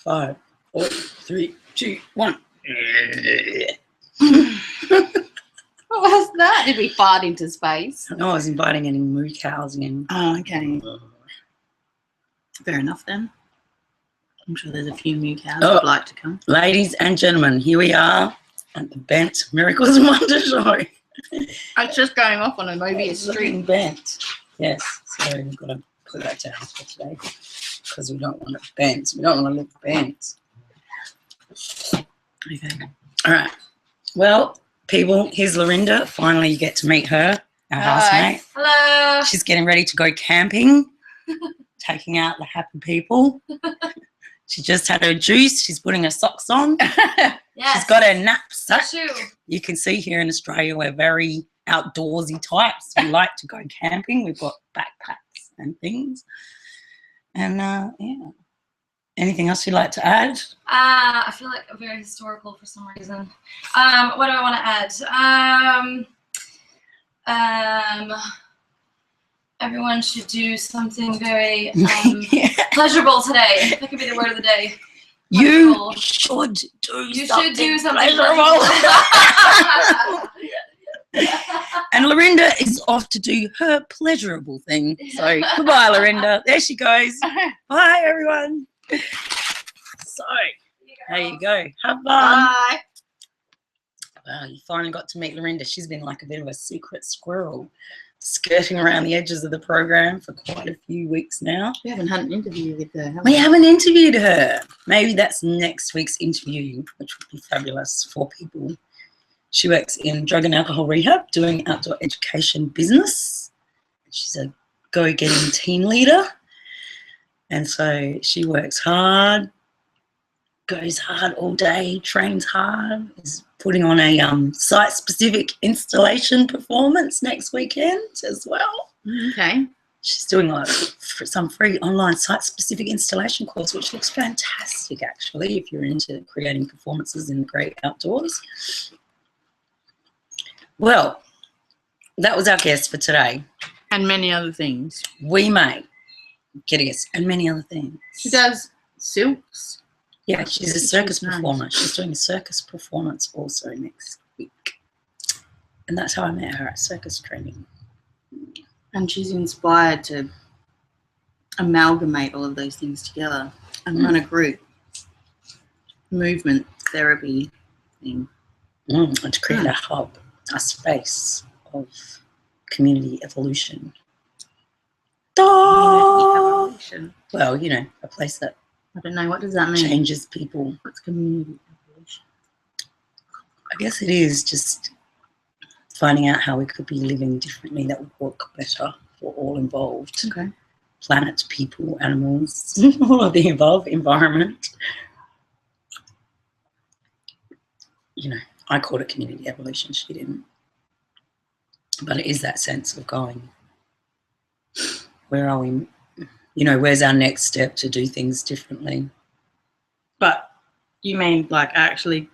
5, 4, 3, 2, 1. What was that? Did we fart into space? No, I was inviting any moo cows in. Oh, okay. Fair enough then. I'm sure there's a few moo cows who'd like to come. Ladies and gentlemen, here we are at the Bent Miracles and Wonder Show. It's just going off on a Mobius string. Bent. Yes, so we've got to put that down for today because we don't want it bent. We don't want to look bent. Okay. All right. Well, people, here's Lorinda. Finally, you get to meet her, our housemate. Hello. She's getting ready to go camping, taking out the happy people. She just had her juice. She's putting her socks on. Yes. She's got her knapsack. True. You can see here in Australia, we're very outdoorsy types. We like to go camping. We've got backpacks and things. And, yeah. Anything else you'd like to add? I feel like I'm very historical for some reason. What do I want to add? Everyone should do something very pleasurable today. That could be the word of the day. You should do something pleasurable. And Lorinda is off to do her pleasurable thing. So goodbye, Lorinda. There she goes. Bye, everyone. So there you go. Have fun. Bye. Wow, you finally got to meet Lorinda. She's been like a bit of a secret squirrel, skirting around the edges of the program for quite a few weeks now. We haven't had an interview with her, have We haven't interviewed her. Maybe that's next week's interview, which would be fabulous for people. She works in drug and alcohol rehab, doing outdoor education business. She's a go-getting team leader. And so she works hard, goes hard all day, trains hard, is putting on a site-specific installation performance next weekend as well. Okay. She's doing some free online site-specific installation course, which looks fantastic, actually, if you're into creating performances in the great outdoors. Well, that was our guest for today. And many other things. We may get a guest and many other things. She does silks. Yeah, she's a circus performer. She's doing a circus performance also next week. And that's how I met her, at circus training. And she's inspired to amalgamate all of those things together and run a group movement therapy thing. And to create a hub, a space of community evolution. Evolution. Well, you know, a place that I don't know, what does that mean? Changes people. What's community evolution? I guess it is just finding out how we could be living differently that would work better for all involved. Okay. Planet, people, animals, all of the above, environment. You know, I called it community evolution, she didn't. But it is that sense of going, where are we? You know, where's our next step to do things differently? But you mean like actually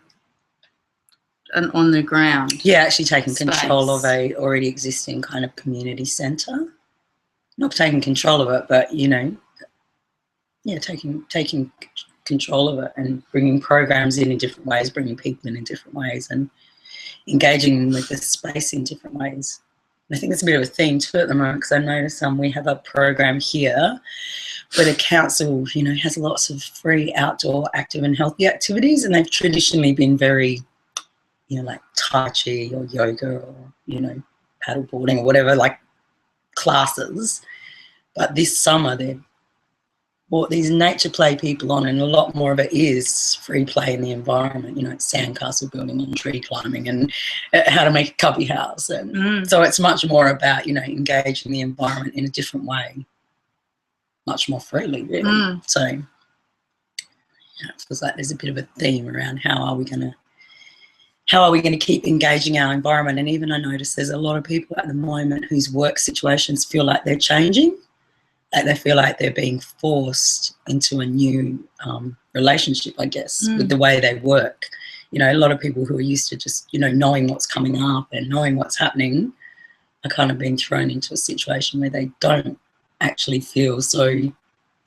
an on the ground? Yeah, actually taking space. Control of a already existing kind of community centre. Not taking control of it, but, you know, yeah, taking control of it and bringing programs in different ways, bringing people in different ways and engaging with the space in different ways. I think it's a bit of a theme too at the moment because I notice we have a program here where the council, you know, has lots of free outdoor active and healthy activities, and they've traditionally been very, you know, like Tai Chi or yoga or, you know, paddleboarding or whatever, like classes. But this summer they've brought these nature play people on, and a lot more of it is free play in the environment, you know, sandcastle building and tree climbing and how to make a cubby house. And so it's much more about, you know, engaging the environment in a different way, much more freely, really. So yeah, it feels like there's a bit of a theme around how are we going to keep engaging our environment. And even I notice there's a lot of people at the moment whose work situations feel like they're changing. Like they feel like they're being forced into a new relationship, I guess, with the way they work. You know, a lot of people who are used to just, you know, knowing what's coming up and knowing what's happening are kind of being thrown into a situation where they don't actually feel so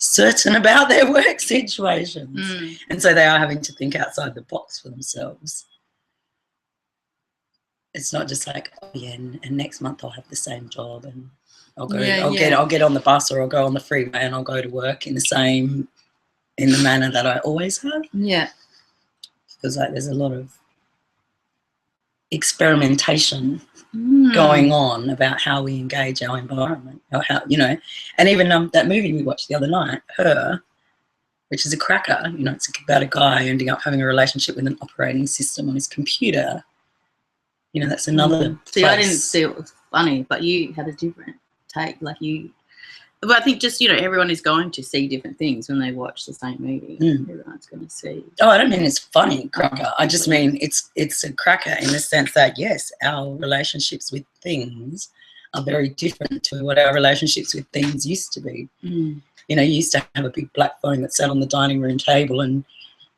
certain about their work situations. And so they are having to think outside the box for themselves. It's not just like, oh yeah, and next month I'll have the same job and I'll go, I'll get on the bus or I'll go on the freeway and I'll go to work in the manner that I always have. Yeah. Because like there's a lot of experimentation going on about how we engage our environment, or how, you know, and even that movie we watched the other night, Her, which is a cracker, you know, it's about a guy ending up having a relationship with an operating system on his computer. You know, that's another See, I didn't see it was funny, but you had a different take. Like but I think just, you know, everyone is going to see different things when they watch the same movie. Everyone's going to see. Oh, I don't mean it's funny, cracker. I just mean it's a cracker in the sense that, yes, our relationships with things are very different to what our relationships with things used to be. You know, you used to have a big black phone that sat on the dining room table and,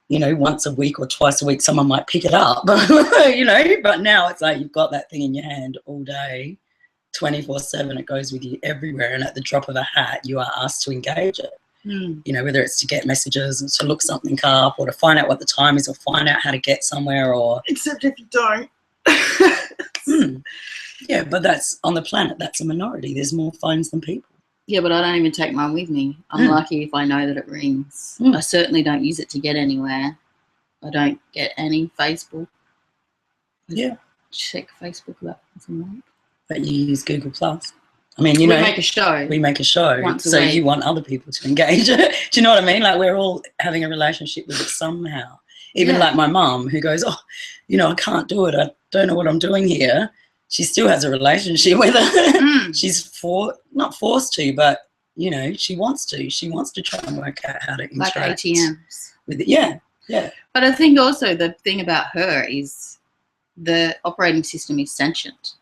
you know, once a week or twice a week someone might pick it up, you know, but now it's like you've got that thing in your hand all day. 24/7, it goes with you everywhere, and at the drop of a hat you are asked to engage it. You know, whether it's to get messages and to look something up or to find out what the time is or find out how to get somewhere, or except if you don't. Yeah, but that's on the planet, that's a minority. There's more phones than people. Yeah, but I don't even take mine with me. I'm lucky if I know that it rings. I certainly don't use it to get anywhere. I don't get any Facebook. Yeah, check Facebook about once a month. But you use Google Plus. I mean, you know, we make a show. We make a show, so you want other people to engage. Do you know what I mean? Like we're all having a relationship with it somehow. Even like my mum, who goes, "Oh, you know, I can't do it. I don't know what I'm doing here." She still has a relationship with it. She's not forced to, but you know, she wants to. She wants to try and work out how to interact. Like ATMs. With it. Yeah. But I think also the thing about Her is the operating system is sentient.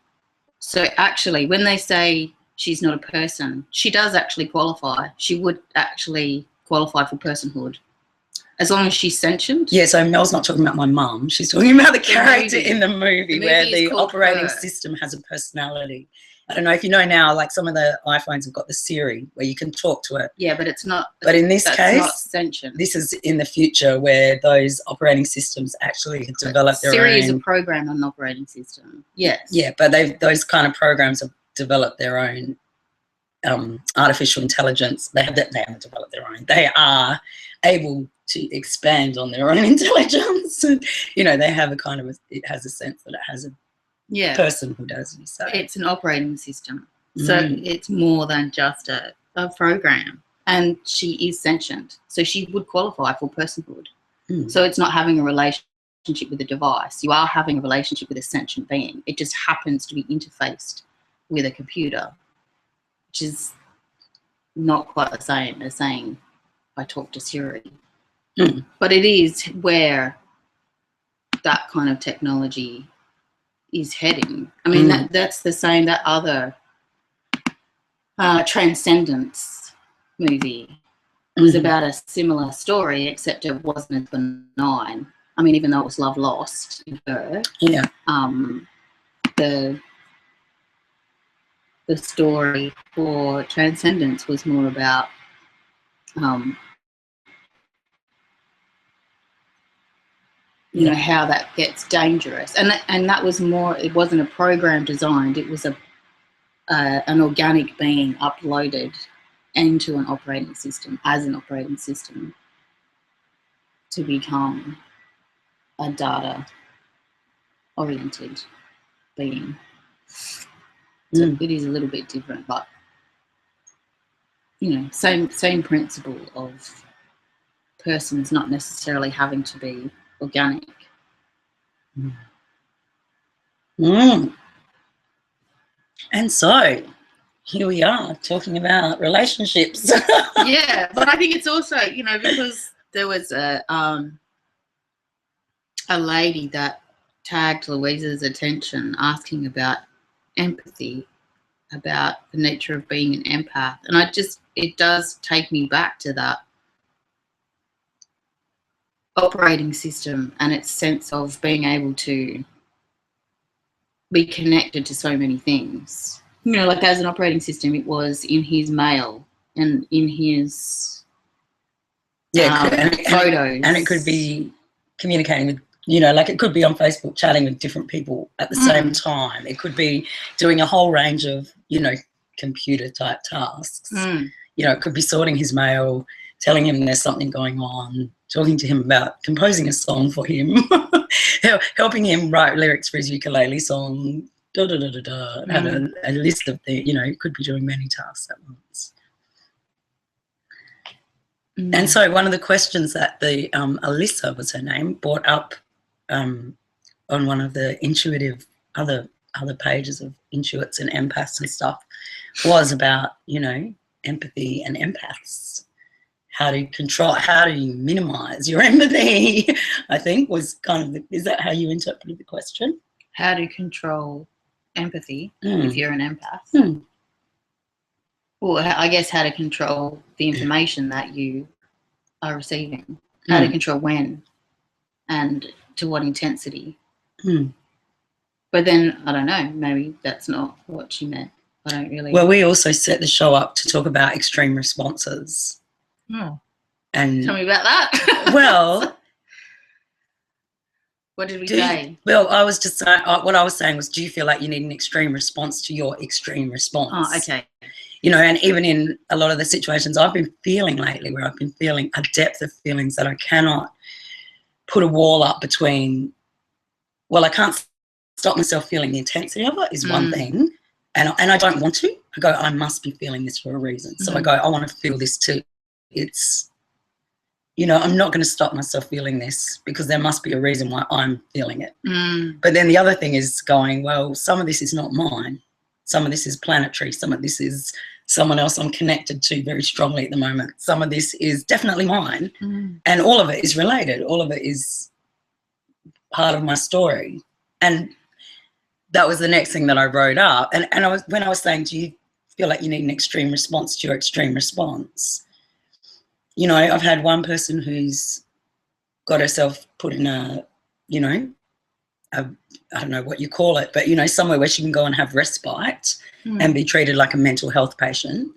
So actually, when they say she's not a person, she does actually qualify. She would actually qualify for personhood, as long as she's sentient. Yeah, so Mel's not talking about my mum. She's talking about the character in the movie where the operating system has a personality. I don't know if you know now, like some of the iPhones have got the Siri where you can talk to it. Yeah, but it's not. But in this case, not sentient. This is in the future where those operating systems actually have developed their own. Siri is a program on an operating system. Yes. Yeah, but those kind of programs have developed their own artificial intelligence. They haven't developed their own. They are able to expand on their own intelligence. You know, they have a kind of it has a sense that it has a personhood, as you say. It's an operating system, so it's more than just a program. And she is sentient, so she would qualify for personhood. So it's not having a relationship with a device. You are having a relationship with a sentient being. It just happens to be interfaced with a computer, which is not quite the same as saying I talk to Siri. But it is where that kind of technology is heading. I mean, that's the same. That other Transcendence movie was about a similar story, except it wasn't as benign. I mean, even though it was love lost in Her, the story for Transcendence was more about you know, how that gets dangerous, and that was more. It wasn't a program designed. It was an organic being uploaded into an operating system as an operating system to become a data-oriented being. So it is a little bit different, but you know, same principle of persons not necessarily having to be organic. And so here we are talking about relationships. Yeah, but I think it's also, you know, because there was a lady that tagged Louise's attention asking about empathy, about the nature of being an empath, and it does take me back to that operating system and its sense of being able to be connected to so many things. You know, like as an operating system, it was in his mail and in his Yeah, photos. And it could be communicating with, like it could be on Facebook chatting with different people at the same time. It could be doing a whole range of, computer type tasks. It could be sorting his mail, telling him there's something going on, talking to him about composing a song for him, helping him write lyrics for his ukulele song, Had a list of the, it could be doing many tasks at once. And so one of the questions that the Alyssa was her name brought up on one of the intuitive other pages of intuits and empaths and stuff was about empathy and empaths, how to you minimize your empathy, I think was kind of is that how you interpreted the question? How to control empathy if you're an empath. Well, I guess how to control the information that you are receiving, how to control when and to what intensity. But then, I don't know, maybe that's not what she meant. I don't really... Well, we also set the show up to talk about extreme responses. And tell me about that. Well... What did we say? Well, I was just saying, what I was saying was, do you feel like you need an extreme response to your extreme response? Oh, okay. And even in a lot of the situations I've been feeling lately, where I've been feeling a depth of feelings that I cannot put a wall up between, I can't stop myself feeling the intensity of it is one thing, and I don't want to. I go, I must be feeling this for a reason. So I go, I want to feel this too. It's, I'm not going to stop myself feeling this because there must be a reason why I'm feeling it. But then the other thing is going, well, some of this is not mine. Some of this is planetary. Some of this is someone else I'm connected to very strongly at the moment. Some of this is definitely mine. And all of it is related. All of it is part of my story. And that was the next thing that I wrote up. And when I was saying, do you feel like you need an extreme response to your extreme response? I've had one person who's got herself put in I don't know what you call it, but, somewhere where she can go and have respite and be treated like a mental health patient.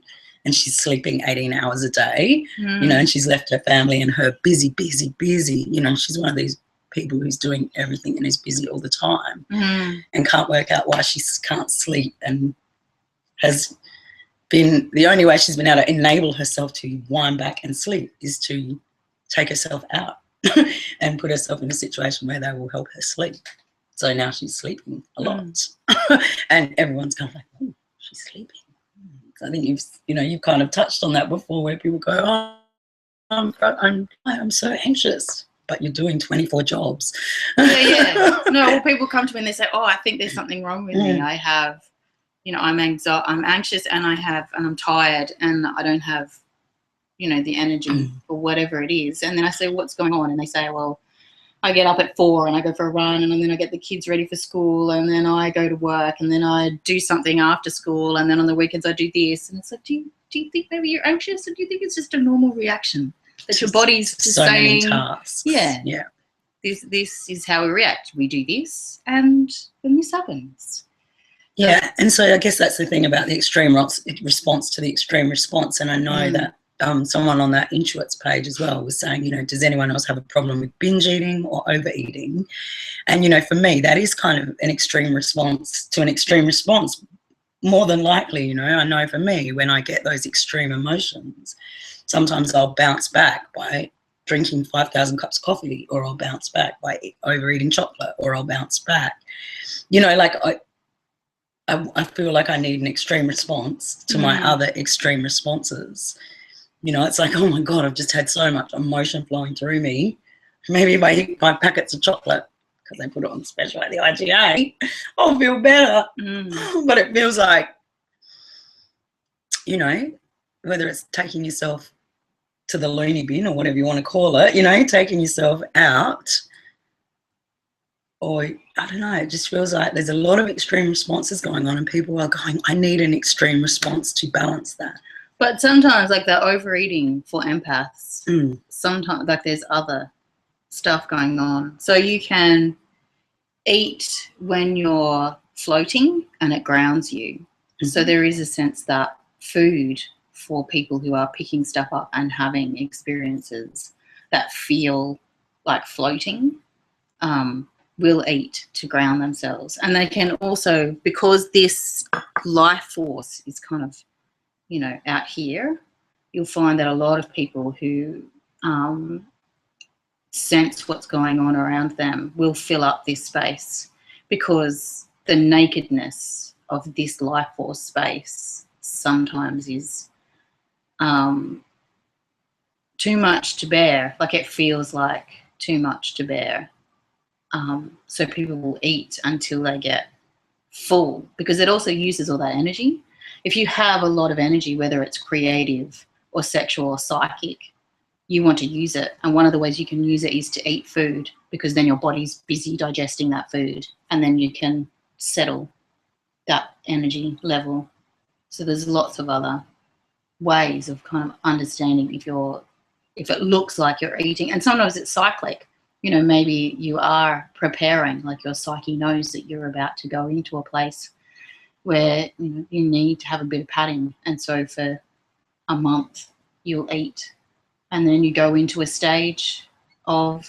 And she's sleeping 18 hours a day, and she's left her family and her busy. She's one of these people who's doing everything and is busy all the time and can't work out why she can't sleep, and has been, the only way she's been able to enable herself to wind back and sleep is to take herself out and put herself in a situation where they will help her sleep. So now she's sleeping a lot. And everyone's kind of like, oh, she's sleeping. I think you've kind of touched on that before, where people go, oh, I'm so anxious, but you're doing 24 jobs. Yeah. No, well, people come to me and they say, oh, I think there's something wrong with me. I have, I'm anxious and I'm tired and I don't have, the energy or whatever it is. And then I say, what's going on? And they say, well, I get up at 4 and I go for a run, and then I get the kids ready for school, and then I go to work, and then I do something after school, and then on the weekends I do this. And it's like, do you think maybe you're anxious, or do you think it's just a normal reaction that your body's just saying, many tasks. Yeah. This is how we react. We do this, and then this happens. Yeah, and so I guess that's the thing about the extreme response to the extreme response. And I know that someone on that Intuits page as well was saying, does anyone else have a problem with binge eating or overeating? And, for me, that is kind of an extreme response to an extreme response. More than likely, I know for me, when I get those extreme emotions, sometimes I'll bounce back by drinking 5,000 cups of coffee, or I'll bounce back by overeating chocolate, or I'll bounce back. I feel like I need an extreme response to my other extreme responses. It's like, oh my God, I've just had so much emotion flowing through me. Maybe if I eat 5 packets of chocolate, because they put it on special at the IGA, I'll feel better. But it feels like, whether it's taking yourself to the loony bin or whatever you want to call it, taking yourself out, or I don't know, it just feels like there's a lot of extreme responses going on, and people are going, I need an extreme response to balance that. But sometimes, like the overeating for empaths, sometimes like there's other stuff going on. So you can eat when you're floating and it grounds you. So there is a sense that food for people who are picking stuff up and having experiences that feel like floating, will eat to ground themselves. And they can also, because this life force is kind of, you know, out here, you'll find that a lot of people who sense what's going on around them will fill up this space, because the nakedness of this life force space sometimes is too much to bear. Like, it feels like too much to bear. So people will eat until they get full, because it also uses all that energy. If you have a lot of energy, whether it's creative or sexual or psychic, you want to use it. And one of the ways you can use it is to eat food, because then your body's busy digesting that food, and then you can settle that energy level. So there's lots of other ways of kind of understanding if it looks like you're eating. And sometimes it's cyclic. You know, maybe you are preparing, like your psyche knows that you're about to go into a place where, you know, you need to have a bit of padding. And so for a month you'll eat, and then you go into a stage of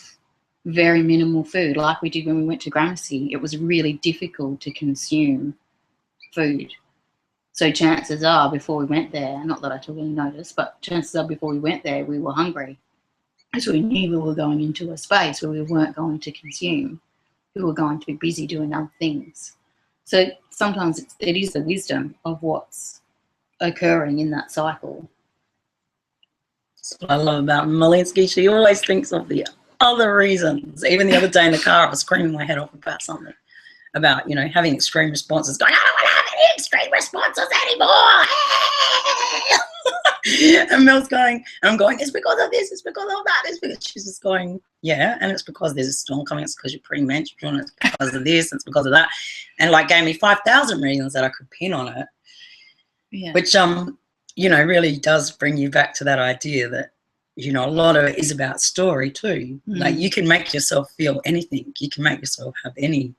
very minimal food, like we did when we went to Gramercy. It was really difficult to consume food. So chances are, before we went there, not that I took any notice, but chances are before we went there, we were hungry. So we knew we were going into a space where we weren't going to consume. We were going to be busy doing other things. So sometimes it is the wisdom of what's occurring in that cycle. That's what I love about Malinsky. She always thinks of the other reasons. Even the other day in the car, I was screaming my head off about something, about, you know, having extreme responses, going, I don't want to have any extreme responses anymore. And Mel's going, and I'm going, it's because of this, it's because of that, it's because, she's just going, yeah, and it's because there's a storm coming, it's because you're premenstrual, and it's because of this, it's because of that, and like gave me 5,000 reasons that I could pin on it. Yeah. Which you know, really does bring you back to that idea that, you know, a lot of it is about story too. Like, you can make yourself feel anything, you can make yourself have any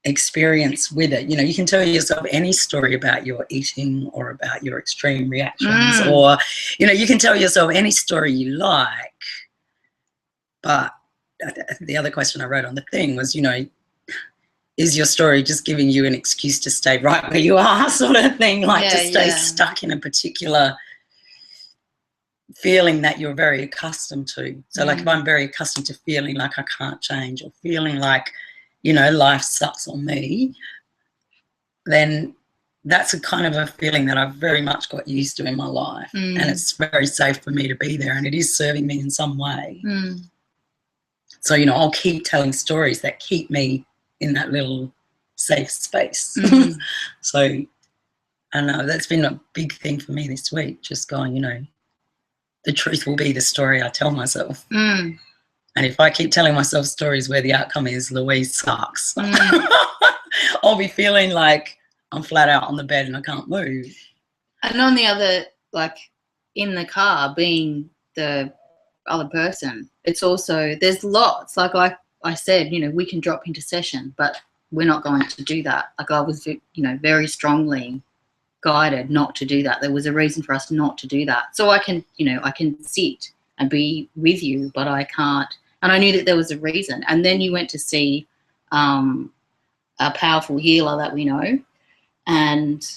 experience with it. You know, you can tell yourself any story about your eating or about your extreme reactions, or, you know, you can tell yourself any story you like. But the other question I wrote on the thing was, you know, is your story just giving you an excuse to stay right where you are, sort of thing, like to stay stuck in a particular feeling that you're very accustomed to. So like, if I'm very accustomed to feeling like I can't change, or feeling like, you know, life sucks on me, then that's a kind of a feeling that I've very much got used to in my life. And it's very safe for me to be there, and it is serving me in some way. So, you know, I'll keep telling stories that keep me in that little safe space. So I know that's been a big thing for me this week, just going, you know, the truth will be the story I tell myself. And if I keep telling myself stories where the outcome is Louise sucks, I'll be feeling like I'm flat out on the bed and I can't move. And on the other, like in the car, being the other person, it's also, there's lots, like I said, you know, we can drop into session, but we're not going to do that. Like, I was, you know, very strongly guided not to do that. There was a reason for us not to do that. So I can, you know, I can sit and be with you, but I can't. And I knew that there was a reason. And then you went to see a powerful healer that we know, and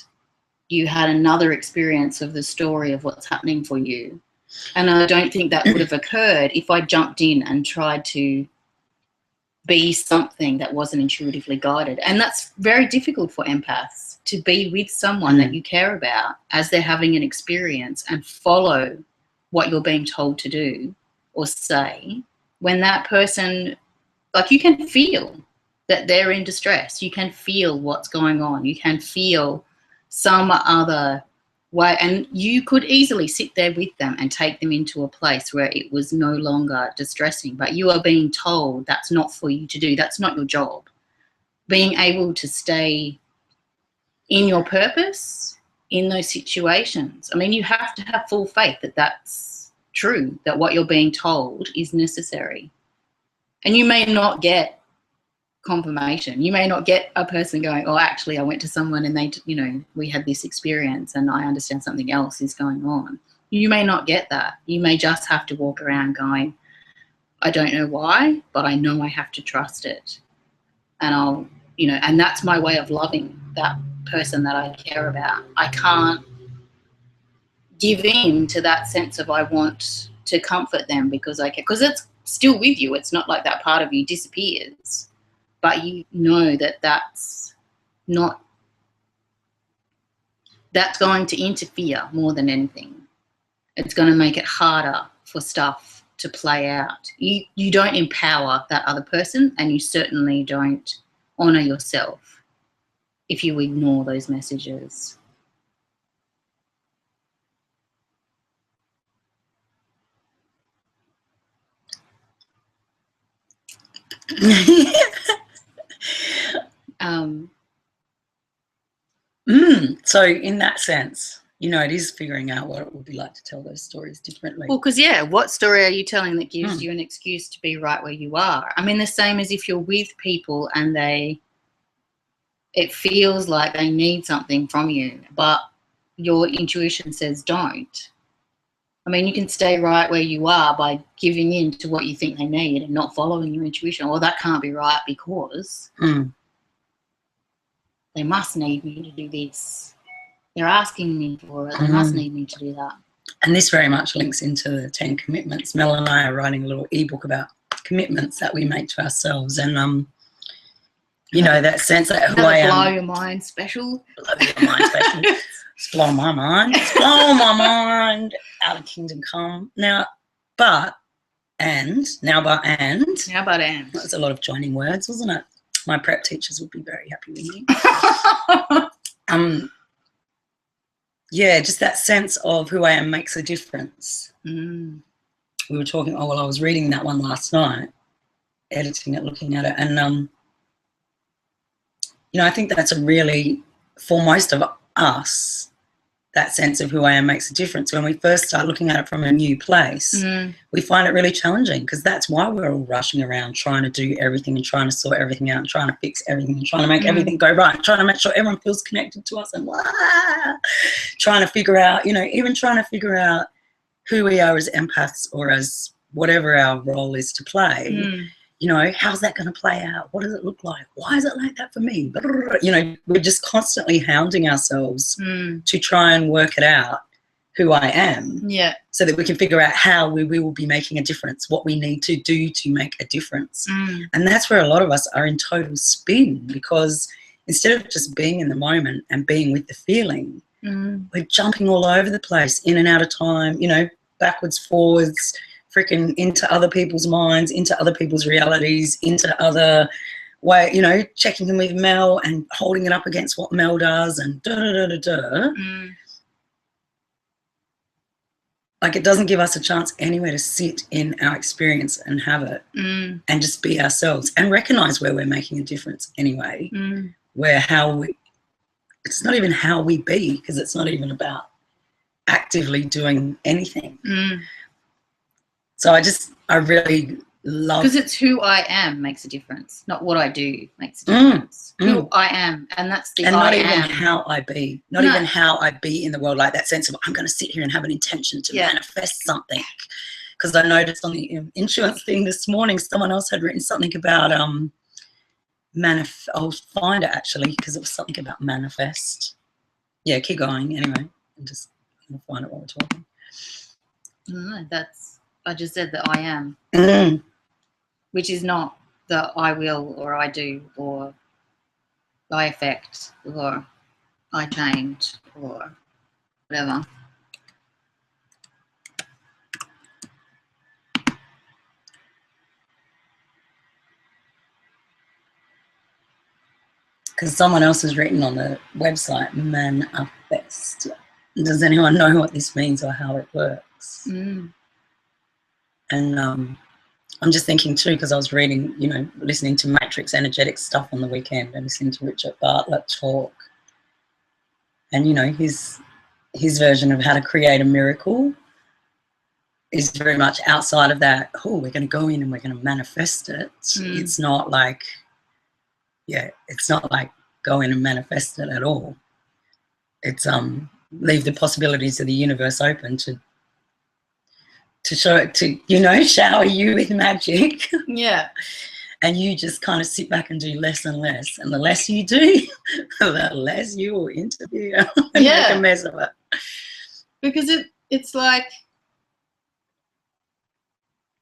you had another experience of the story of what's happening for you. And I don't think that would have occurred if I jumped in and tried to be something that wasn't intuitively guided. And that's very difficult for empaths, to be with someone that you care about as they're having an experience and follow what you're being told to do or say, when that person, like, you can feel that they're in distress, you can feel what's going on, you can feel some other way, and you could easily sit there with them and take them into a place where it was no longer distressing, but you are being told that's not for you to do, that's not your job. Being able to stay in your purpose in those situations, I mean, you have to have full faith that that's true, that what you're being told is necessary. And you may not get confirmation. You may not get a person going, oh, actually, I went to someone and they, you know, we had this experience and I understand something else is going on. You may not get that. You may just have to walk around going, I don't know why, but I know I have to trust it. And I'll, you know, and that's my way of loving that person that I care about. I can't give in to that sense of I want to comfort them because I care, because it's still with you. It's not like that part of you disappears, but you know that that's not, that's going to interfere more than anything. It's going to make it harder for stuff to play out. You don't empower that other person, and you certainly don't honour yourself if you ignore those messages. So in that sense, you know, it is figuring out what it would be like to tell those stories differently. Well, because, yeah, what story are you telling that gives you an excuse to be right where you are? I mean, the same as if you're with people and it feels like they need something from you, but your intuition says don't. I mean, you can stay right where you are by giving in to what you think they need and not following your intuition. Well, that can't be right because they must need me to do this. They're asking me for it. They must need me to do that. And this very much links into the 10 commitments. Mel and I are writing a little ebook about commitments that we make to ourselves. And, you know, that sense that who I am. Blow your mind special. Blow your mind special. It's blow my mind. It's blow my mind. Out of kingdom come. Now, but, and. That's a lot of joining words, wasn't it? My prep teachers would be very happy with me. Yeah, just that sense of who I am makes a difference. We were talking, I was reading that one last night, editing it, looking at it, and, you know, I think that's a really, for most of us, that sense of who I am makes a difference. When we first start looking at it from a new place, we find it really challenging because that's why we're all rushing around trying to do everything and trying to sort everything out and trying to fix everything and trying to make everything go right, trying to make sure everyone feels connected to us and trying to figure out, you know, even trying to figure out who we are as empaths or as whatever our role is to play. You know, how's that going to play out? What does it look like? Why is it like that for me? You know, we're just constantly hounding ourselves to try and work it out, who I am, so that we can figure out how we will be making a difference, what we need to do to make a difference. And that's where a lot of us are in total spin, because instead of just being in the moment and being with the feeling, we're jumping all over the place, in and out of time, you know, backwards, forwards, freaking into other people's minds, into other people's realities, into other way, you know, checking in with Mel and holding it up against what Mel does and Like, it doesn't give us a chance anywhere to sit in our experience and have it and just be ourselves and recognize where we're making a difference anyway, it's not even how we be, because it's not even about actively doing anything. So I really love... Because it's who I am makes a difference, not what I do makes a difference. Who I am, and that's the and I not am. even how I be. Not even how I be in the world, like that sense of I'm going to sit here and have an intention to manifest something. Because I noticed on the insurance thing this morning, someone else had written something about... I'll find it actually, because it was something about manifest. Yeah, keep going anyway. I'm just going to find it while we're talking. No, I just said that I am, which is not the I will or I do or I affect or I change or whatever. Because someone else has written on the website, manifest. Does anyone know what this means or how it works? And I'm just thinking too, because I was reading, you know, listening to Matrix energetic stuff on the weekend and listening to Richard Bartlett talk. And, you know, his version of how to create a miracle is very much outside of that, we're going to go in and we're going to manifest it. It's not like yeah, it's not like go in and manifest it at all. It's leave the possibilities of the universe open to show it, to, you know, shower you with magic. Yeah. And you just kind of sit back and do less and less. And the less you do, the less you will interfere and make a mess of it. Because it's like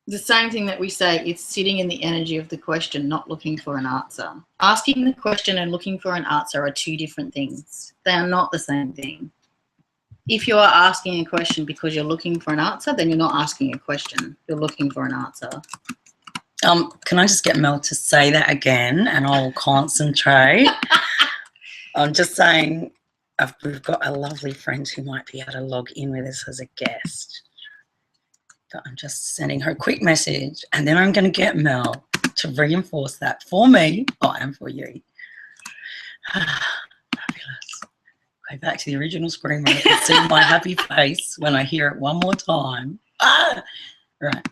the same thing that we say, it's sitting in the energy of the question, not looking for an answer. Asking the question and looking for an answer are two different things. They are not the same thing. If you are asking a question because you're looking for an answer, then you're not asking a question. You're looking for an answer. Can I just get Mel to say that again, and I'll concentrate? I'm just saying, we've got a lovely friend who might be able to log in with us as a guest. But I'm just sending her a quick message, and then I'm going to get Mel to reinforce that for me, and for you. Fabulous. Go back to the original screen where I can see my happy face when I hear it one more time. Right.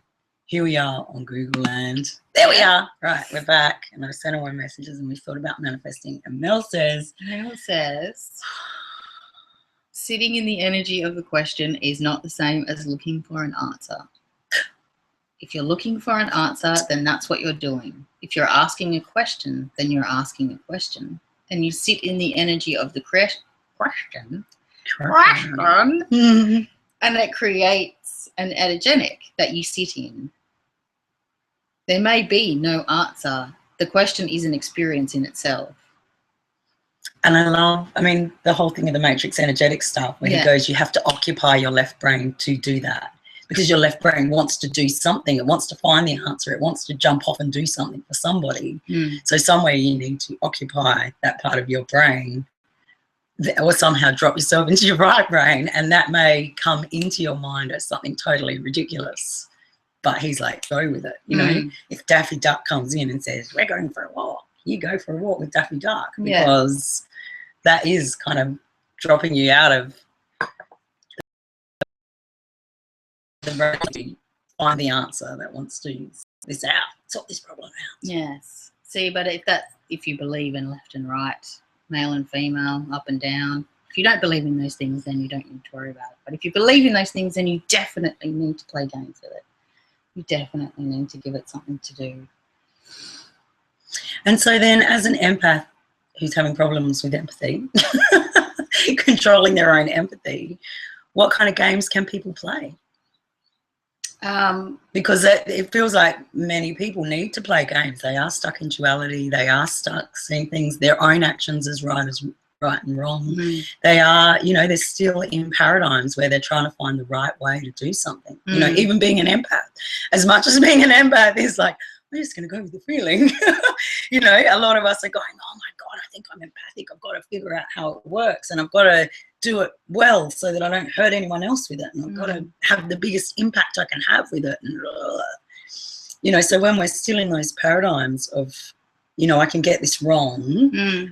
Here we are on Google Land. There we are. Right, we're back. And I sent all our messages and we thought about manifesting. And Mel says, sitting in the energy of the question is not the same as looking for an answer. If you're looking for an answer, then that's what you're doing. If you're asking a question, then you're asking a question. And you sit in the energy of the question. And it creates an energetic that you sit in. There may be no answer. The question is an experience in itself. And I mean, the whole thing of the matrix energetic stuff, where he goes, you have to occupy your left brain to do that. Because your left brain wants to do something. It wants to find the answer. It wants to jump off and do something for somebody. So somewhere you need to occupy that part of your brain, or somehow drop yourself into your right brain, and that may come into your mind as something totally ridiculous. But he's like, go with it. You know, if Daffy Duck comes in and says, we're going for a walk, you go for a walk with Daffy Duck, because that is kind of dropping you out of the brain to find the answer that wants to sort this out, sort this problem out. Yes. See, but if you believe in left and right, male and female, up and down, if you don't believe in those things, then you don't need to worry about it. But if you believe in those things, then you definitely need to play games with it. You definitely need to give it something to do. And so then, as an empath who's having problems with empathy, controlling their own empathy, what kind of games can people play? Because it feels like many people need to play games. They are stuck in duality. They are stuck seeing things, their own actions as right and wrong. They are, you know, they're still in paradigms where they're trying to find the right way to do something. You know, even being an empath, as much as being an empath is like, I'm just going to go with the feeling. You know, a lot of us are going, oh my God, I think I'm empathic. I've got to figure out how it works, and I've got to do it well so that I don't hurt anyone else with it. And I've got to have the biggest impact I can have with it. And, you know, so when we're still in those paradigms of, you know, I can get this wrong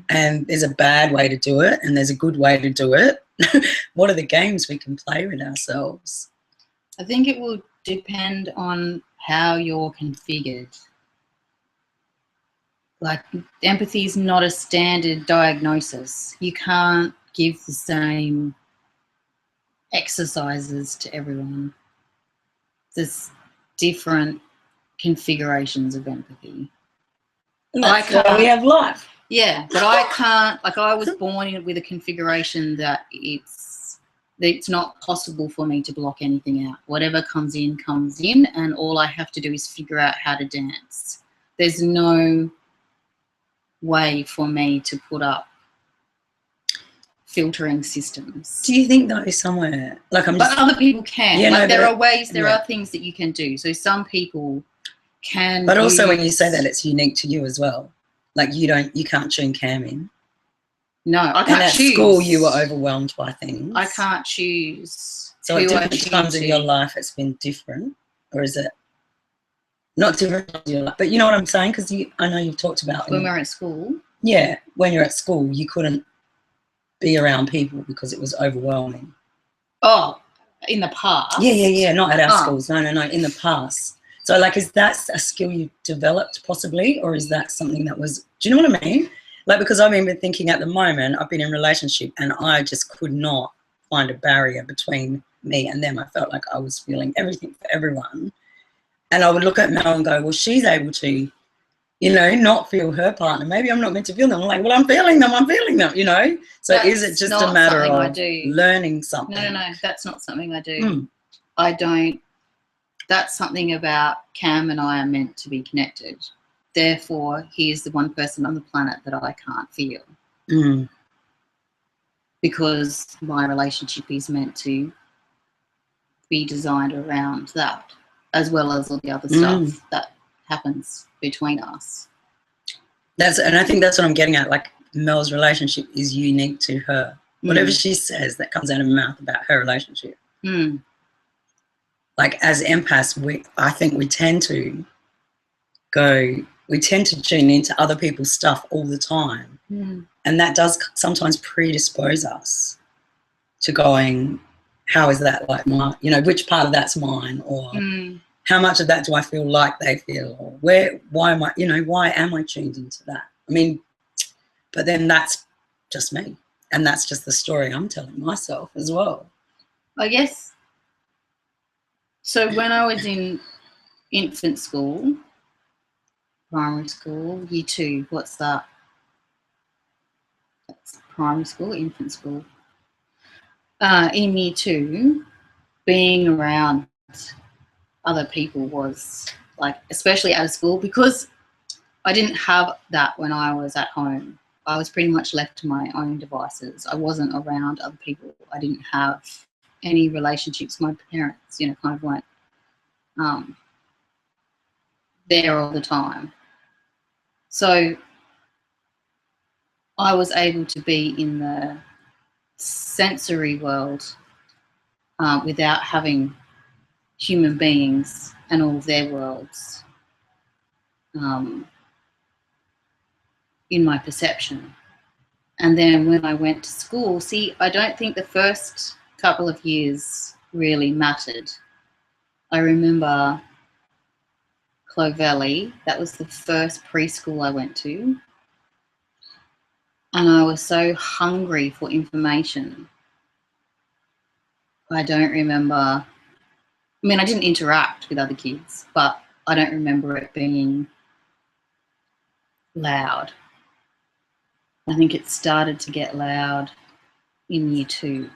and there's a bad way to do it and there's a good way to do it. What are the games we can play with ourselves? I think it will depend on how you're configured. Like, empathy is not a standard diagnosis. You can't give the same exercises to everyone. There's different configurations of empathy. That's why we have life. Yeah, but I can't, like, I was born with a configuration that it's not possible for me to block anything out. Whatever comes in, and all I have to do is figure out how to dance. There's no way for me to put up filtering systems. Do you think though somewhere, like, but other people can. Yeah, like, no, there are ways, there are things that you can do. So some people can. But also when you say that, it's unique to you as well. Like, you can't tune Cam in. No, I can't choose. And at school you were overwhelmed by things. I can't choose. So at different times in your life it's been different, or is it not different in your life? But you know what I'm saying? Because I know you've talked about when we were at school. Yeah, when you're at school you couldn't be around people because it was overwhelming. Oh, in the past? Yeah. Not at our schools. No. In the past. So like, is that a skill you developed possibly, or is that something that was, do you know what I mean? Like, because I've been thinking at the moment, I've been in a relationship and I just could not find a barrier between me and them. I felt like I was feeling everything for everyone. And I would look at Mel and go, well, she's able to, you know, not feel her partner. Maybe I'm not meant to feel them. I'm like, well, I'm feeling them, you know? So That's is it just a matter of learning something? No, that's not something I do. I don't. That's something about Cam and I are meant to be connected. Therefore, he is the one person on the planet that I can't feel. Because my relationship is meant to be designed around that, as well as all the other stuff that happens between us. And I think that's what I'm getting at. Like, Mel's relationship is unique to her. Whatever she says that comes out of her mouth about her relationship. Like, as empaths, I think we tend to tune into other people's stuff all the time. And that does sometimes predispose us to going, how is that like my, you know, which part of that's mine, or how much of that do I feel like they feel, or why am I tuned into that? I mean, but then that's just me, and that's just the story I'm telling myself as well. I guess. So when I was in infant school, primary school, year 2, what's that? That's primary school, infant school. In year 2, being around other people was like, especially out of school, because I didn't have that when I was at home. I was pretty much left to my own devices. I wasn't around other people. I didn't have any relationships with my parents, you know, kind of like there all the time. So I was able to be in the sensory world without having human beings and all their worlds in my perception. And then when I went to school, see, I don't think the first couple of years really mattered. I remember Clovelly, that was the first preschool I went to. And I was so hungry for information. I don't remember, I mean, I didn't interact with other kids, but I don't remember it being loud. I think it started to get loud in year 2.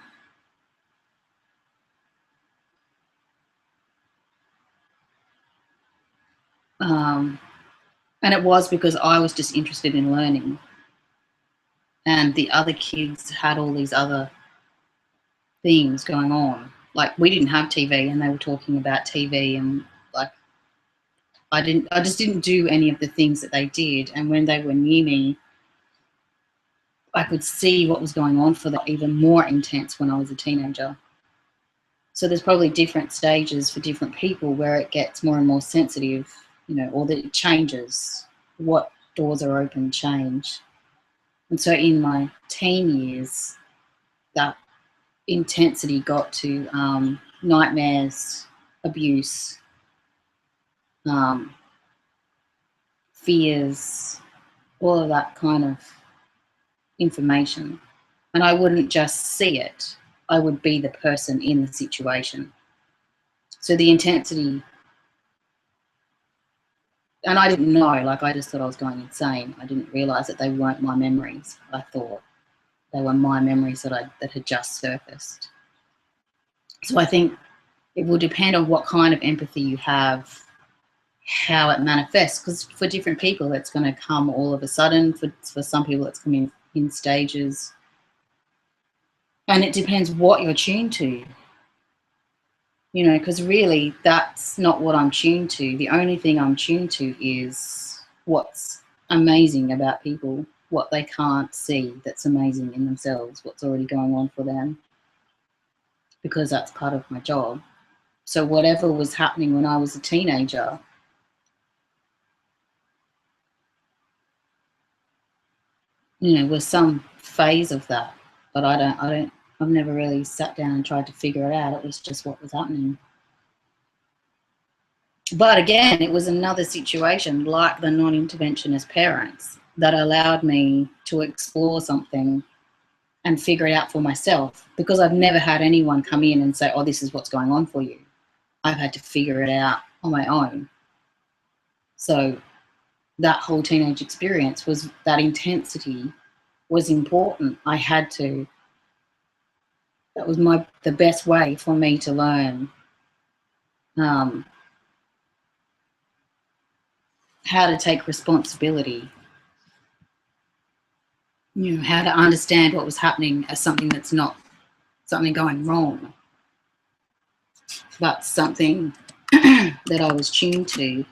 And it was because I was just interested in learning. And the other kids had all these other things going on. Like, we didn't have TV and they were talking about TV, and like, I just didn't do any of the things that they did. And when they were near me, I could see what was going on for them even more intense when I was a teenager. So there's probably different stages for different people where it gets more and more sensitive, you know, or that it changes. What doors are open change. And so in my teen years, that intensity got to nightmares, abuse, fears, all of that kind of information. And I wouldn't just see it, I would be the person in the situation. So the intensity, and I didn't know, like, I just thought I was going insane. I didn't realise that they weren't my memories. I thought they were my memories that had just surfaced. So I think it will depend on what kind of empathy you have, how it manifests, because for different people it's going to come all of a sudden. For some people it's coming in stages. And it depends what you're tuned to. You know, because really that's not what I'm tuned to. The only thing I'm tuned to is what's amazing about people, what they can't see that's amazing in themselves, what's already going on for them, because that's part of my job. So whatever was happening when I was a teenager, you know, was some phase of that. But I've never really sat down and tried to figure it out. It was just what was happening. But again, it was another situation like the non-interventionist parents that allowed me to explore something and figure it out for myself, because I've never had anyone come in and say, oh, this is what's going on for you. I've had to figure it out on my own. So that whole teenage experience was, that intensity was important. I had to, that was the best way for me to learn how to take responsibility, you know, how to understand what was happening as something that's not something going wrong, but something that I was tuned to.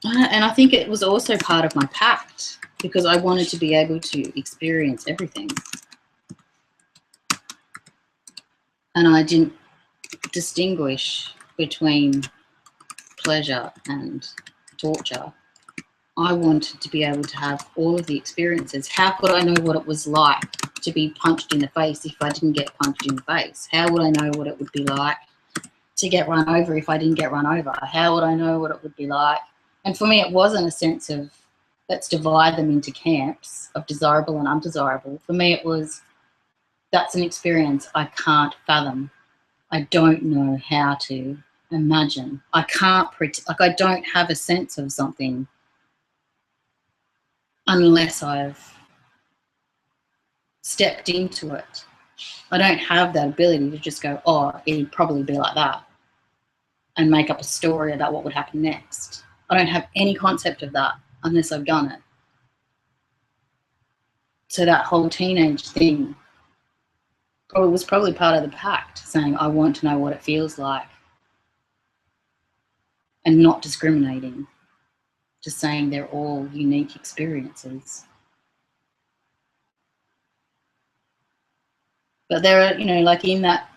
And I think it was also part of my pact, because I wanted to be able to experience everything. And I didn't distinguish between pleasure and torture. I wanted to be able to have all of the experiences. How could I know what it was like to be punched in the face if I didn't get punched in the face? How would I know what it would be like to get run over if I didn't get run over? How would I know what it would be like? And for me, it wasn't a sense of, let's divide them into camps of desirable and undesirable. For me, it was, that's an experience I can't fathom. I don't know how to imagine. I can't like, I don't have a sense of something unless I've stepped into it. I don't have that ability to just go, oh, it'd probably be like that, and make up a story about what would happen next. I don't have any concept of that unless I've done it. So that whole teenage thing was probably part of the pact, saying I want to know what it feels like, and not discriminating, just saying they're all unique experiences. But there are, you know, like in that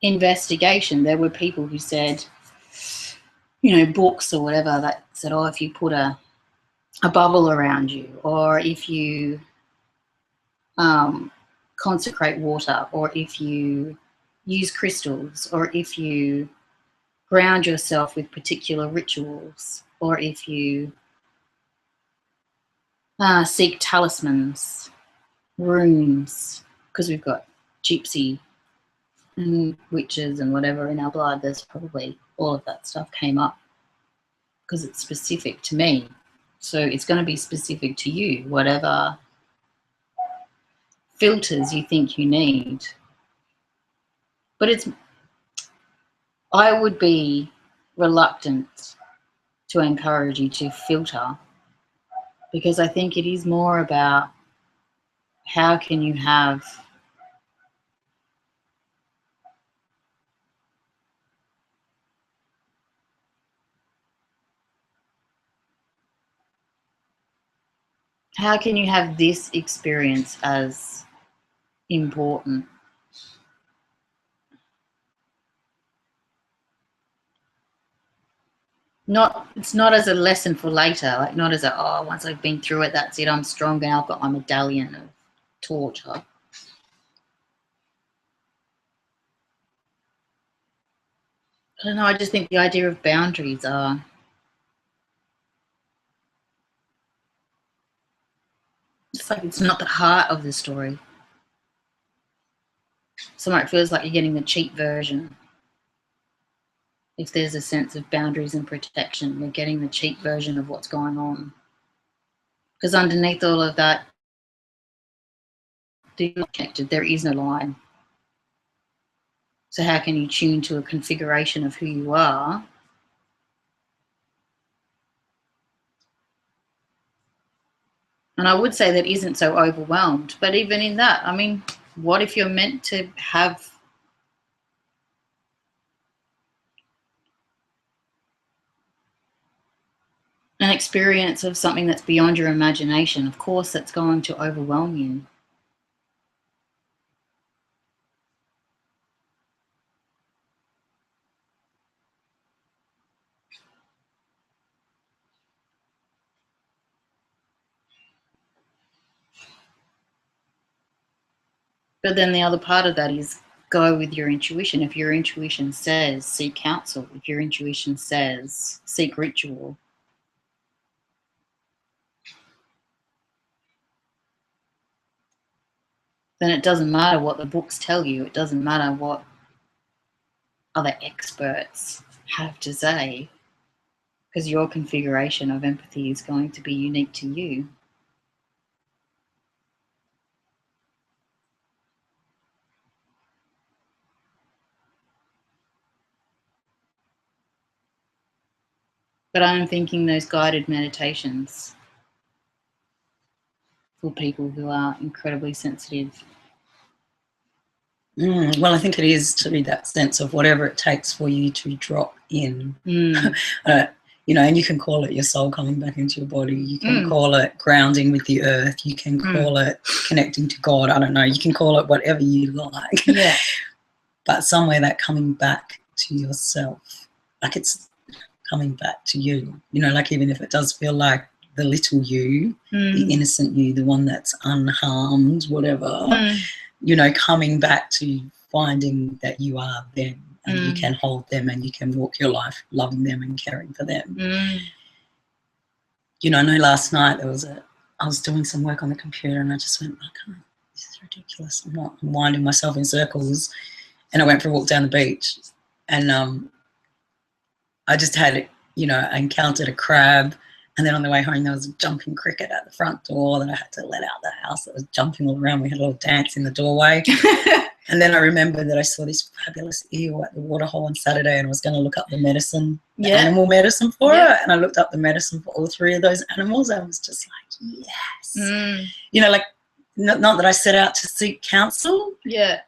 investigation, there were people who said, you know, books or whatever that said, oh, if you put a bubble around you, or if you consecrate water, or if you use crystals, or if you ground yourself with particular rituals, or if you seek talismans, runes, because we've got gypsy and witches and whatever in our blood, there's probably all of that stuff came up because it's specific to me. So it's going to be specific to you, whatever filters you think you need. But I would be reluctant to encourage you to filter, because I think it is more about how can you have this experience as important? It's not as a lesson for later, like not as a, oh, once I've been through it, that's it, I'm strong now, I've got my medallion of torture. I don't know, I just think the idea of boundaries are, it's like it's not the heart of the story. Somewhere it feels like you're getting the cheap version. If there's a sense of boundaries and protection, you're getting the cheap version of what's going on. Because underneath all of that, you're not connected, there is no line. So how can you tune to a configuration of who you are and I would say that isn't so overwhelmed? But even in that, I mean, what if you're meant to have an experience of something that's beyond your imagination? Of course, that's going to overwhelm you. But then the other part of that is go with your intuition. If your intuition says seek counsel, if your intuition says seek ritual, then it doesn't matter what the books tell you. It doesn't matter what other experts have to say, because your configuration of empathy is going to be unique to you. But I'm thinking those guided meditations for people who are incredibly sensitive. Well, I think it is to be that sense of whatever it takes for you to drop in. You know, and you can call it your soul coming back into your body. You can call it grounding with the earth. You can call it connecting to God. I don't know. You can call it whatever you like. Yeah. But somewhere that coming back to yourself, like it's coming back to you. You know, like even if it does feel like the little you, the innocent you, the one that's unharmed, whatever, you know, coming back to finding that you are them and you can hold them and you can walk your life loving them and caring for them. You know, I know last night I was doing some work on the computer and I just went, oh, this is ridiculous. I'm not winding myself in circles. And I went for a walk down the beach and I just had, you know, I encountered a crab, and then on the way home there was a jumping cricket at the front door that I had to let out the house. It was jumping all around. We had a little dance in the doorway. And then I remembered that I saw this fabulous eel at the waterhole on Saturday and I was going to look up the medicine, the animal medicine for it. And I looked up the medicine for all three of those animals. I was just like, yes. You know, like, not that I set out to seek counsel,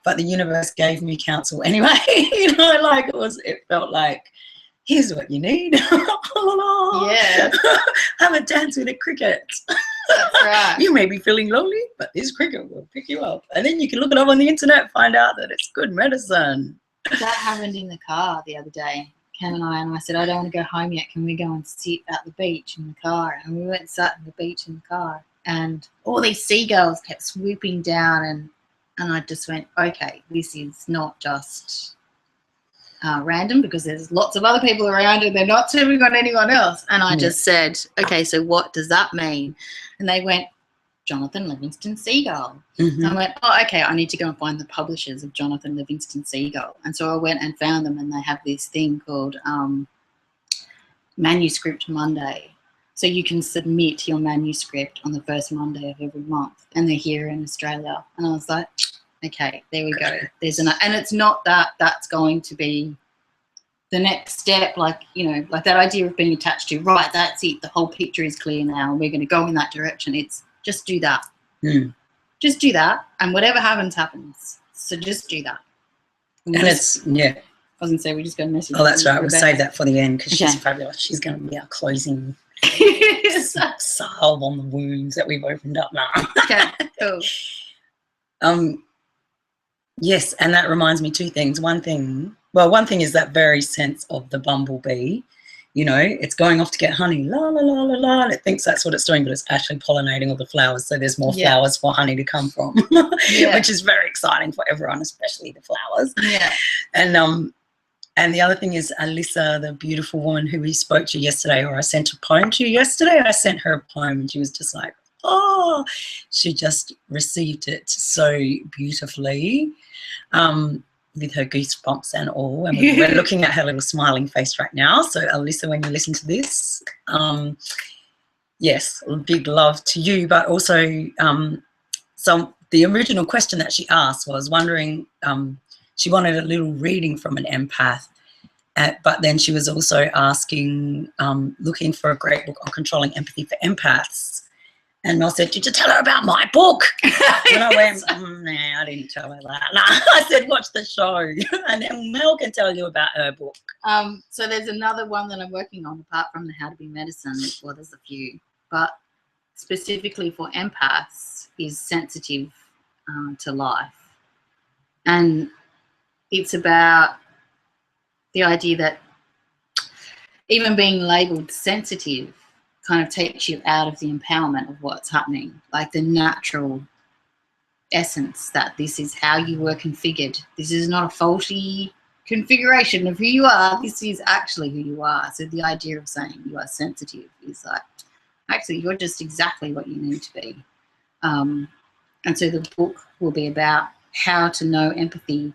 but the universe gave me counsel anyway. You know, like it felt like, here's what you need. Yeah. Have a dance with a cricket. That's right. You may be feeling lonely, but this cricket will pick you up. And then you can look it up on the internet and find out that it's good medicine. That happened in the car the other day, Cam and I said, I don't want to go home yet. Can we go and sit at the beach in the car? And we went and sat at the beach in the car. And all these seagulls kept swooping down. And I just went, okay, this is not just random, because there's lots of other people around and they're not serving on anyone else. And I just said, okay, so what does that mean? And they went, Jonathan Livingston Seagull. And I went, oh, okay, I need to go and find the publishers of Jonathan Livingston Seagull. And so I went and found them, and they have this thing called Manuscript Monday. So you can submit your manuscript on the first Monday of every month, and they're here in Australia. And I was like, okay, there we go. There's and it's not that that's going to be the next step, like, you know, like that idea of being attached to, right, that's it, the whole picture is clear now, and we're going to go in that direction. It's just do that. Just do that, and whatever happens, happens. So just do that. And it's, I was going to say, we just got a message. Oh, that's right. We'll save that for the end because she's fabulous. She's going to be our closing salve on the wounds that we've opened up now. Okay, cool. Yes, and that reminds me two things. One thing is that very sense of the bumblebee. You know, it's going off to get honey, la, la, la, la, la, and it thinks that's what it's doing, but it's actually pollinating all the flowers, so there's more flowers for honey to come from, which is very exciting for everyone, especially the flowers. And the other thing is Alyssa, the beautiful woman who we spoke to yesterday, or I sent a poem to yesterday. I sent her a poem and she was just like, oh, she just received it so beautifully. With her goosebumps and all, and we're looking at her little smiling face right now. So Alyssa, when you listen to this, yes, big love to you. But also the original question that she asked was wondering, she wanted a little reading from an empath, but then she was also asking, looking for a great book on controlling empathy for empaths. And Mel said, did you tell her about my book? And I went, nah, I didn't tell her that. No, I said, watch the show. And then Mel can tell you about her book. So there's another one that I'm working on, apart from the How to Be Medicine. Well, there's a few. But specifically for empaths is sensitive to life. And it's about the idea that even being labelled sensitive kind of takes you out of the empowerment of what's happening, like the natural essence, that this is how you were configured. This is not a faulty configuration of who you are. This is actually who you are. So the idea of saying you are sensitive is like, actually, you're just exactly what you need to be. And so the book will be about how to know empathy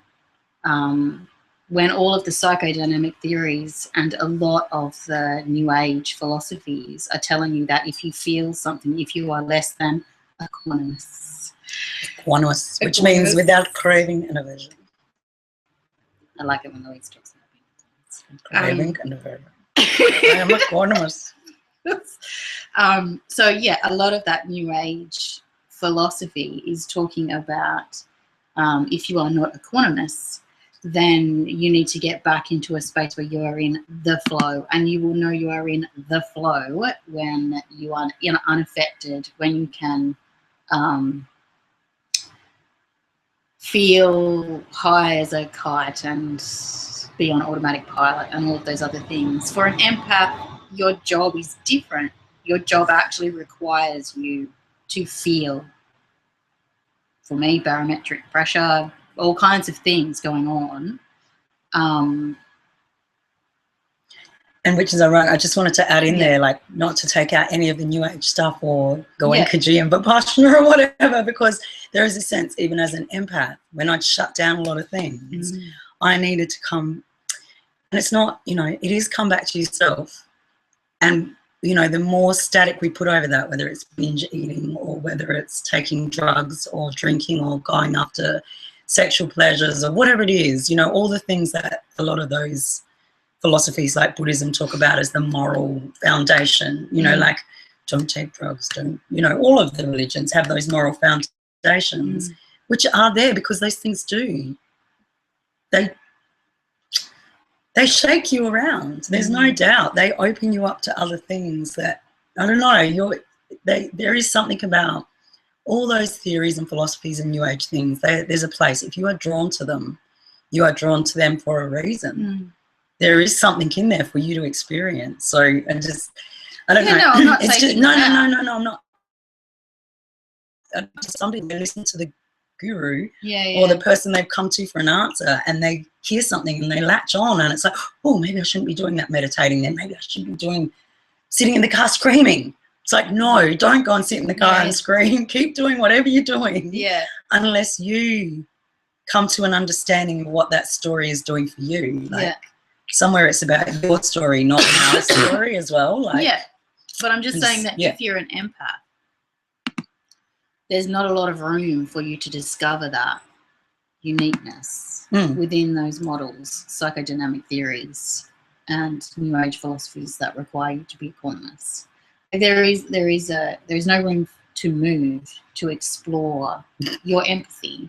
when all of the psychodynamic theories and a lot of the New Age philosophies are telling you that if you feel something, if you are less than equanimous. Equanimous, which means without craving and aversion. I like it when Louise talks about Craving and aversion. I am equanimous. So yeah, a lot of that New Age philosophy is talking about if you are not equanimous, then you need to get back into a space where you are in the flow, and you will know you are in the flow when you are unaffected, when you can feel high as a kite and be on automatic pilot and all of those other things. For an empath, your job is different. Your job actually requires you to feel. For me, barometric pressure, all kinds of things going on. And which is ironic. I just wanted to add in there, like, not to take out any of the New Age stuff or go in Kaji and Vipassana or whatever, because there is a sense, even as an empath, when I'd shut down a lot of things, I needed to come, and it's not, you know, it is come back to yourself. And, you know, the more static we put over that, whether it's binge eating or whether it's taking drugs or drinking or going after sexual pleasures or whatever it is, you know, all the things that a lot of those philosophies like Buddhism talk about as the moral foundation, you know, like don't take drugs, don't, you know, all of the religions have those moral foundations, which are there because those things do. They shake you around. There's no doubt. They open you up to other things that, I don't know, there is something about all those theories and philosophies and New Age things. There's a place. If you are drawn to them, you are drawn to them for a reason. There is something in there for you to experience. So I don't know. No, I'm not it's just, taking no, I'm not. Some people listen to the guru or the person they've come to for an answer, and they hear something and they latch on, and it's like, oh, maybe I shouldn't be doing that meditating then. Maybe I should be sitting in the car screaming. It's like, no, don't go and sit in the car and scream. Keep doing whatever you're doing. Unless you come to an understanding of what that story is doing for you. Like, somewhere it's about your story, not our story as well. Like, but I'm just saying that if you're an empath, there's not a lot of room for you to discover that uniqueness within those models, psychodynamic theories, and New Age philosophies that require you to be equanimous. There is no room to move, to explore your empathy.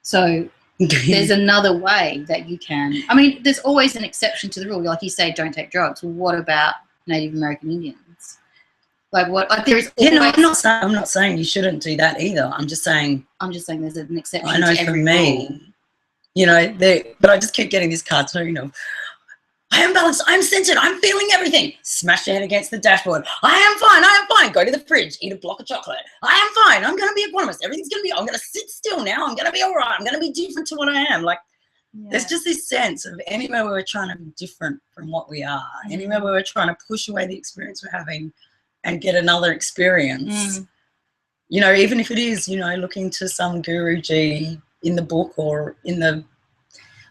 So there's another way that you can. I mean, there's always an exception to the rule. Like you say, don't take drugs. Well, what about Native American Indians? Like what? Like there is. No, I'm not saying you shouldn't do that either. I'm just saying there's an exception. I know to every rule. You know, but I just keep getting this cartoon of, I am balanced, I'm centered, I'm feeling everything. Smash your head against the dashboard. I am fine. Go to the fridge, eat a block of chocolate. I am fine. I'm going to be equanimous. Everything's going to be, I'm going to sit still now. I'm going to be all right. I'm going to be different to what I am. Like, there's just this sense of anywhere where we're trying to be different from what we are, anywhere where we're trying to push away the experience we're having and get another experience. You know, even if it is, you know, looking to some Guruji in the book or in the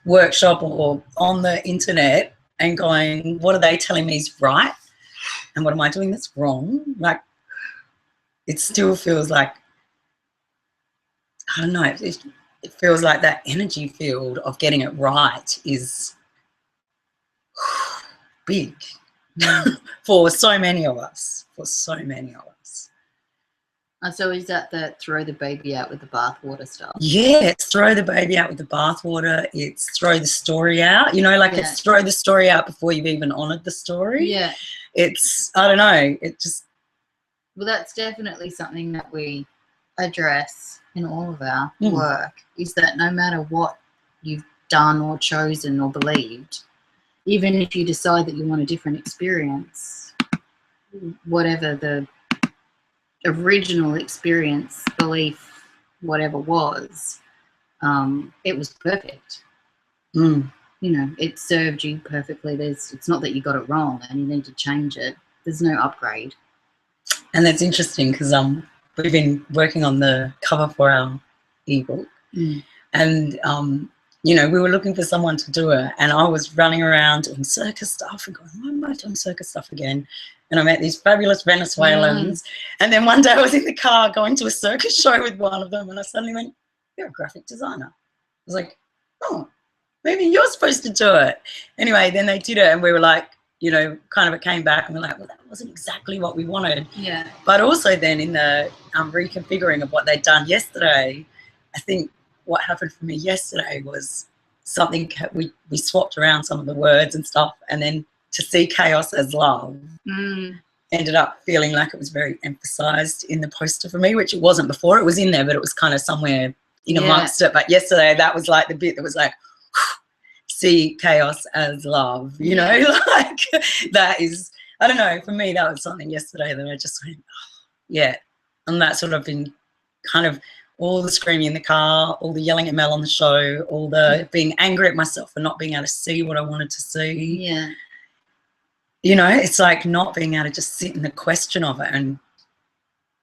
workshop or on the internet and going, what are they telling me is right? And what am I doing that's wrong? Like, it still feels like, I don't know, it feels like that energy field of getting it right is big for so many of us, So is that the throw the baby out with the bathwater stuff? Yeah, it's throw the baby out with the bathwater. It's throw the story out. You know, like it's throw the story out before you've even honoured the story. Yeah. It's, I don't know, it just. Well, that's definitely something that we address in all of our work, is that no matter what you've done or chosen or believed, even if you decide that you want a different experience, whatever the original experience, belief, whatever was, it was perfect. Mm. You know, it served you perfectly. It's not that you got it wrong and you need to change it. There's no upgrade. And that's interesting because we've been working on the cover for our ebook, and you know, we were looking for someone to do it, and I was running around doing circus stuff and going, why am I doing circus stuff again? And I met these fabulous Venezuelans, and then one day I was in the car going to a circus show with one of them, and I suddenly went, you're a graphic designer. I was like, oh, maybe you're supposed to do it. Anyway, then they did it, and we were like, you know, kind of it came back and we're like, well, that wasn't exactly what we wanted. Yeah. But also then in the reconfiguring of what they'd done yesterday, I think what happened for me yesterday was something, we swapped around some of the words and stuff, and then to see chaos as love ended up feeling like it was very emphasized in the poster for me, which it wasn't before. It was in there, but it was kind of somewhere in amongst it. But yesterday, that was like the bit that was like, see chaos as love, you know, like that is, I don't know, for me that was something yesterday that I just went, oh, yeah. And that's sort of been kind of all the screaming in the car, all the yelling at Mel on the show, all the being angry at myself for not being able to see what I wanted to see. Yeah. You know, it's like not being able to just sit in the question of it and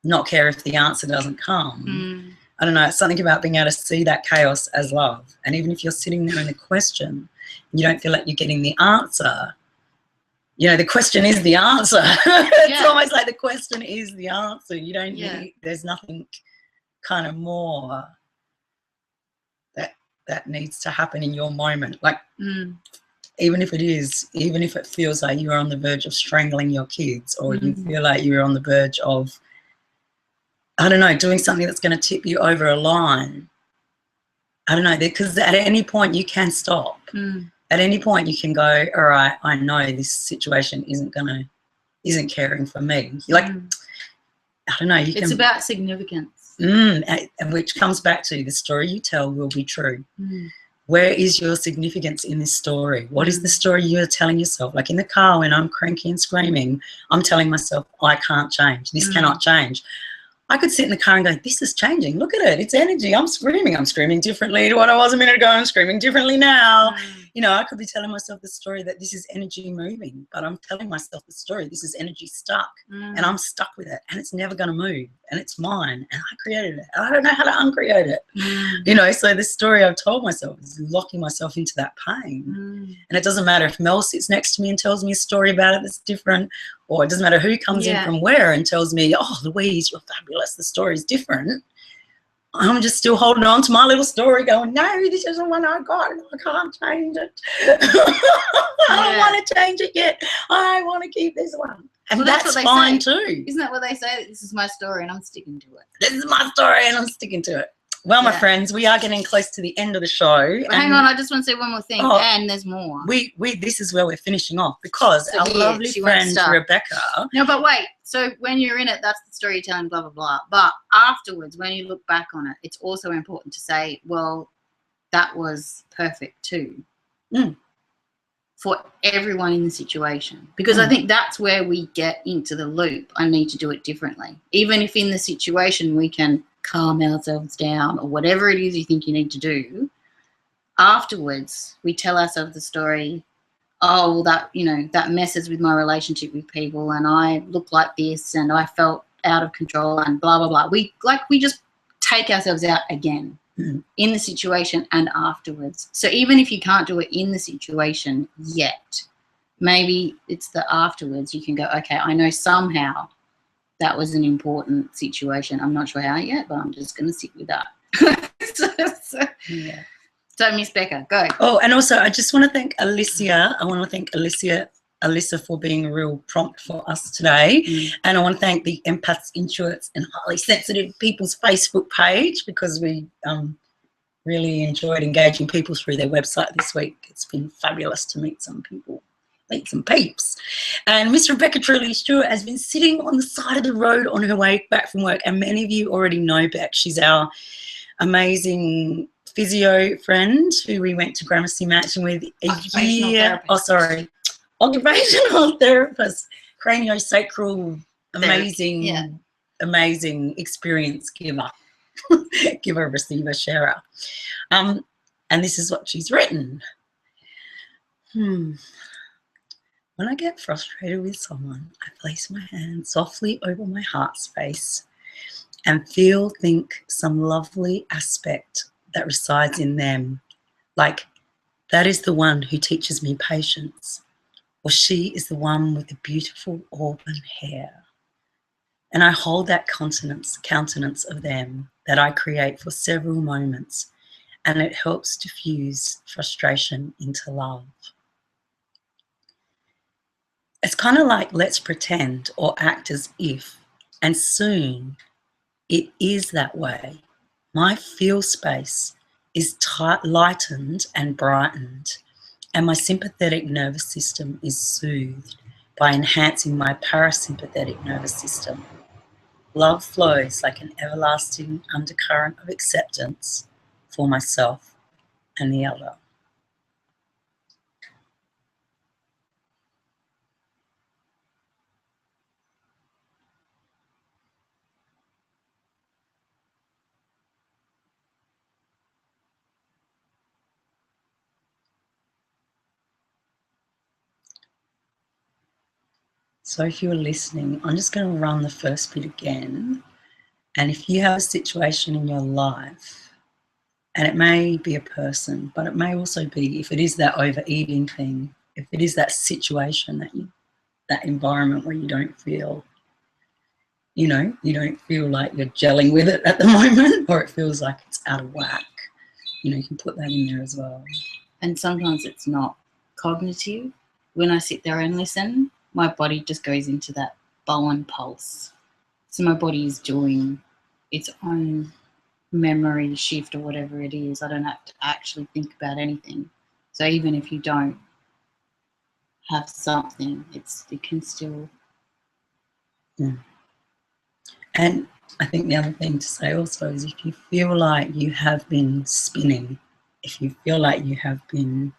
not care if the answer doesn't come. I don't know, it's something about being able to see that chaos as love. And even if you're sitting there in the question, you don't feel like you're getting the answer, you know, the question is the answer. It's almost like the question is the answer. You don't need, there's nothing kind of more that needs to happen in your moment. Like, even if it feels like you're on the verge of strangling your kids, or you feel like you're on the verge of, I don't know, doing something that's going to tip you over a line. I don't know, because at any point you can stop. At any point you can go, all right, I know this situation isn't caring for me. Like, I don't know. It's about significance. And which comes back to the story you tell will be true. Where is your significance in this story? What is the story you're telling yourself? Like in the car when I'm cranky and screaming, I'm telling myself, I can't change. This cannot change. I could sit in the car and go, this is changing. Look at it. It's energy. I'm screaming. I'm screaming differently to what I was a minute ago. I'm screaming differently now. You know, I could be telling myself the story that this is energy moving, but I'm telling myself the story, this is energy stuck, and I'm stuck with it, and it's never going to move, and it's mine, and I created it. I don't know how to uncreate it. You know, so the story I've told myself is locking myself into that pain. And it doesn't matter if Mel sits next to me and tells me a story about it that's different, or it doesn't matter who comes in from where and tells me, oh, Louise, you're fabulous, the story's different. I'm just still holding on to my little story going, no, this is the one I got and I can't change it. I don't want to change it yet. I want to keep this one. And well, that's fine too. Isn't that what they say? This is my story and I'm sticking to it. This is my story and I'm sticking to it. Well, my friends, we are getting close to the end of the show. But hang on, I just want to say one more thing, and there's more. This is where we're finishing off, because our lovely friend Rebecca. No, but wait. So when you're in it, that's the storytelling, blah, blah, blah. But afterwards, when you look back on it, it's also important to say, well, that was perfect too. For everyone in the situation. Because I think that's where we get into the loop. I need to do it differently. Even if in the situation we can calm ourselves down or whatever it is you think you need to do, afterwards we tell ourselves the story, oh, well, that, you know, that messes with my relationship with people and I look like this and I felt out of control and blah, blah, blah. We just take ourselves out again in the situation and afterwards. So even if you can't do it in the situation yet, maybe it's the afterwards you can go, okay, I know somehow that was an important situation. I'm not sure how yet, but I'm just going to sit with that. So Miss Becca, go. Oh, and also I just want to thank Alicia. I want to thank Alyssa for being a real prompt for us today. And I want to thank the Empaths, Intuits and Highly Sensitive People's Facebook page, because we really enjoyed engaging people through their website this week. It's been fabulous to meet some people. Meet some peeps. And Miss Rebecca Truly Stewart has been sitting on the side of the road on her way back from work, and many of you already know Beck. She's our amazing physio friend who we went to Gramercy Mansion with a year. Occupational therapist, craniosacral, amazing experience giver. giver, receiver, sharer. And this is what she's written. When I get frustrated with someone, I place my hand softly over my heart space and think some lovely aspect that resides in them. Like, that is the one who teaches me patience, or she is the one with the beautiful auburn hair. And I hold that countenance of them that I create for several moments, and it helps diffuse frustration into love. It's kind of like let's pretend or act as if, and soon it is that way. My feel space is lightened and brightened, and my sympathetic nervous system is soothed by enhancing my parasympathetic nervous system. Love flows like an everlasting undercurrent of acceptance for myself and the other. So if you're listening, I'm just going to run the first bit again. And if you have a situation in your life, and it may be a person, but it may also be, if it is that overeating thing, if it is that situation, that environment where you don't feel, you don't feel like you're gelling with it at the moment, or it feels like it's out of whack, you can put that in there as well. And sometimes it's not cognitive. When I sit there and listen, my body just goes into that Bowen pulse. So my body is doing its own memory shift or whatever it is. I don't have to actually think about anything. So even if you don't have something, it can still. Yeah. And I think the other thing to say also is if you feel like you have been spinning, if you feel like you have been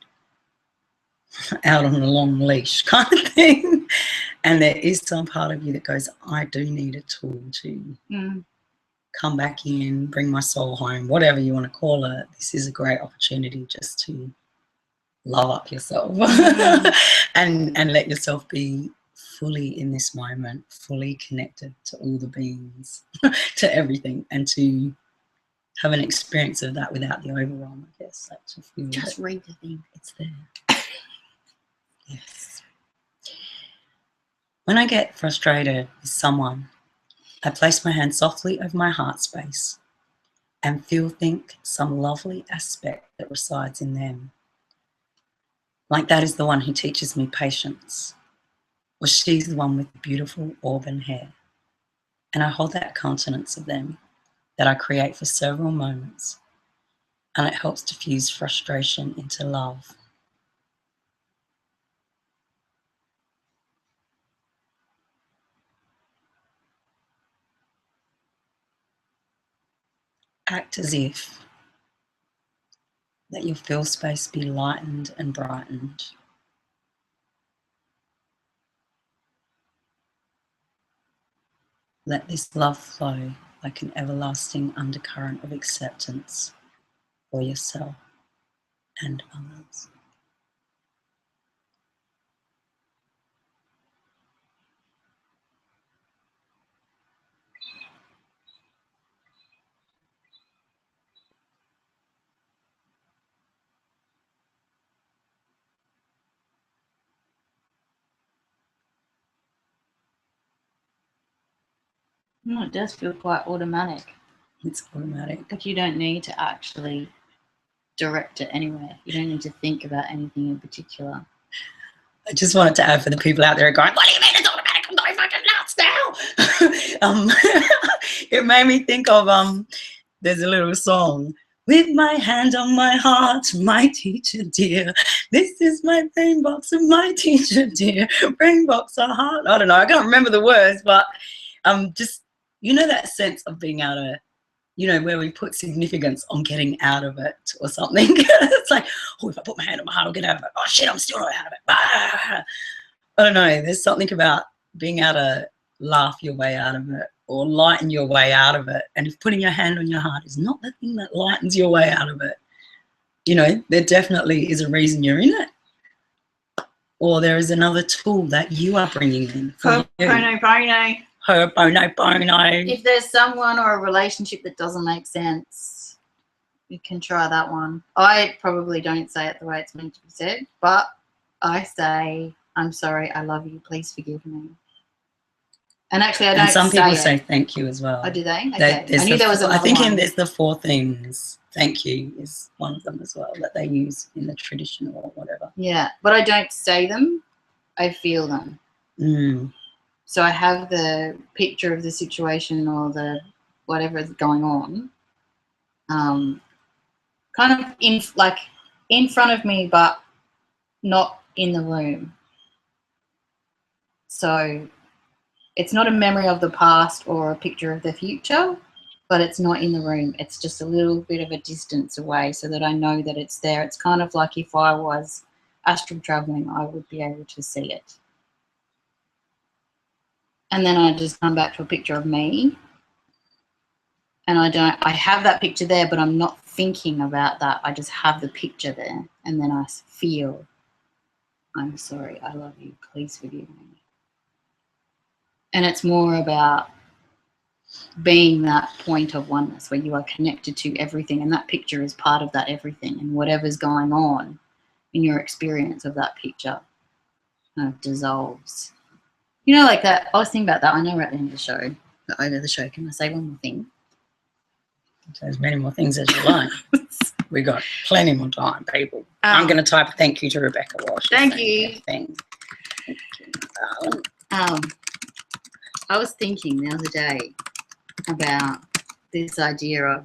out on a long leash kind of thing, and there is some part of you that goes, I do need a tool to come back in, bring my soul home, whatever you want to call it, this is a great opportunity just to love up yourself and let yourself be fully in this moment, fully connected to all the beings, to everything, and to have an experience of that without the overwhelm, I guess. Like to feel just read the thing. It's there. Yes. When I get frustrated with someone, I place my hand softly over my heart space and think some lovely aspect that resides in them. Like that is the one who teaches me patience, or she's the one with the beautiful auburn hair. And I hold that countenance of them that I create for several moments, and it helps diffuse frustration into love. Act as if. Let your feel space be lightened and brightened. Let this love flow like an everlasting undercurrent of acceptance for yourself and others. No, it does feel quite automatic. It's automatic. Like you don't need to actually direct it anywhere. You don't need to think about anything in particular. I just wanted to add for the people out there going, what do you mean it's automatic? I'm going fucking nuts now. It made me think of, there's a little song. With my hand on my heart, my teacher dear. This is my brain box of my teacher dear. Brain box of heart. I don't know. I can't remember the words, but just, that sense of being able to, where we put significance on getting out of it or something. It's like, oh, if I put my hand on my heart, I'll get out of it. Oh, shit, I'm still not out of it. I don't know. There's something about being able to laugh your way out of it or lighten your way out of it. And if putting your hand on your heart is not the thing that lightens your way out of it, you know, there definitely is a reason you're in it. Or there is another tool that you are bringing in. Ho'oponopono. Ho'oponopono. If there's someone or a relationship that doesn't make sense, you can try that one. I probably don't say it the way it's meant to be said, but I say, I'm sorry, I love you, please forgive me. And actually, I don't. And some say people it. say thank you as well. Oh, do they? Okay. I knew the, there was another I think one. there's the 4 things. Thank you is one of them as well that they use in the tradition or whatever. Yeah, but I don't say them. I feel them. Mm. So I have the picture of the situation or the whatever is going on, kind of in front of me, but not in the room. So it's not a memory of the past or a picture of the future, but it's not in the room. It's just a little bit of a distance away so that I know that it's there. It's kind of like if I was astral traveling, I would be able to see it. And then I just come back to a picture of me. And I have that picture there, but I'm not thinking about that. I just have the picture there. And then I feel, I'm sorry, I love you, please forgive me. And it's more about being that point of oneness where you are connected to everything. And that picture is part of that everything. And whatever's going on in your experience of that picture kind of dissolves. You know, like that, I was thinking about that. I know we're at the end of the show, but over the show, can I say one more thing? So as many more things as you like. We got plenty more time, people. I'm going to type a thank you to Rebecca Walsh. Thank you. Thank you. I was thinking the other day about this idea of,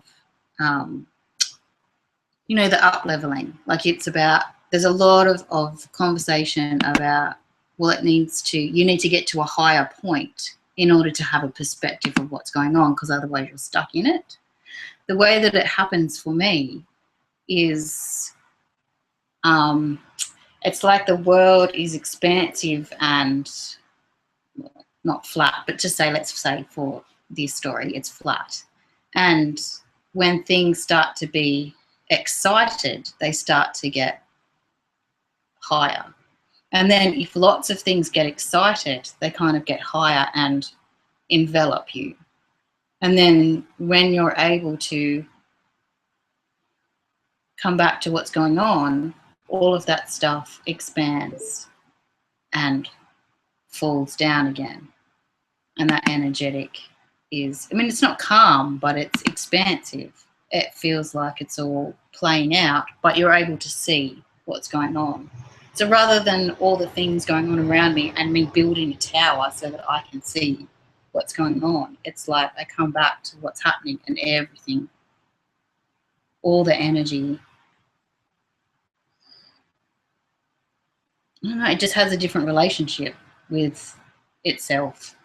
you know, the up-leveling. Like it's about, there's a lot of conversation about, well, you need to get to a higher point in order to have a perspective of what's going on, because otherwise you're stuck in it. The way that it happens for me is it's like the world is expansive and not flat, but just say, let's say for this story, it's flat. And when things start to be excited, they start to get higher. And then if lots of things get excited, they kind of get higher and envelop you. And then when you're able to come back to what's going on, all of that stuff expands and falls down again. And that energetic is, I mean, it's not calm, but it's expansive. It feels like it's all playing out, but you're able to see what's going on. So rather than all the things going on around me and me building a tower so that I can see what's going on, it's like I come back to what's happening and everything, all the energy. I don't know, it just has a different relationship with itself.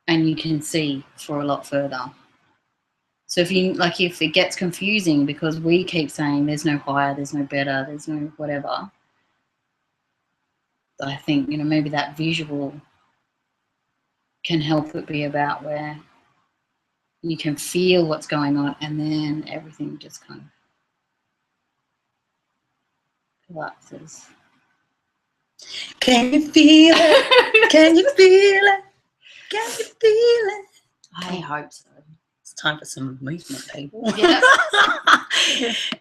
And you can see for a lot further. So if it gets confusing because we keep saying there's no higher, there's no better, there's no whatever, I think, you know, maybe that visual can help it be about where you can feel what's going on and then everything just kind of collapses. Can you feel it? Can you feel it? Can you feel it? I hope so. It's time for some movement, people. Yeah.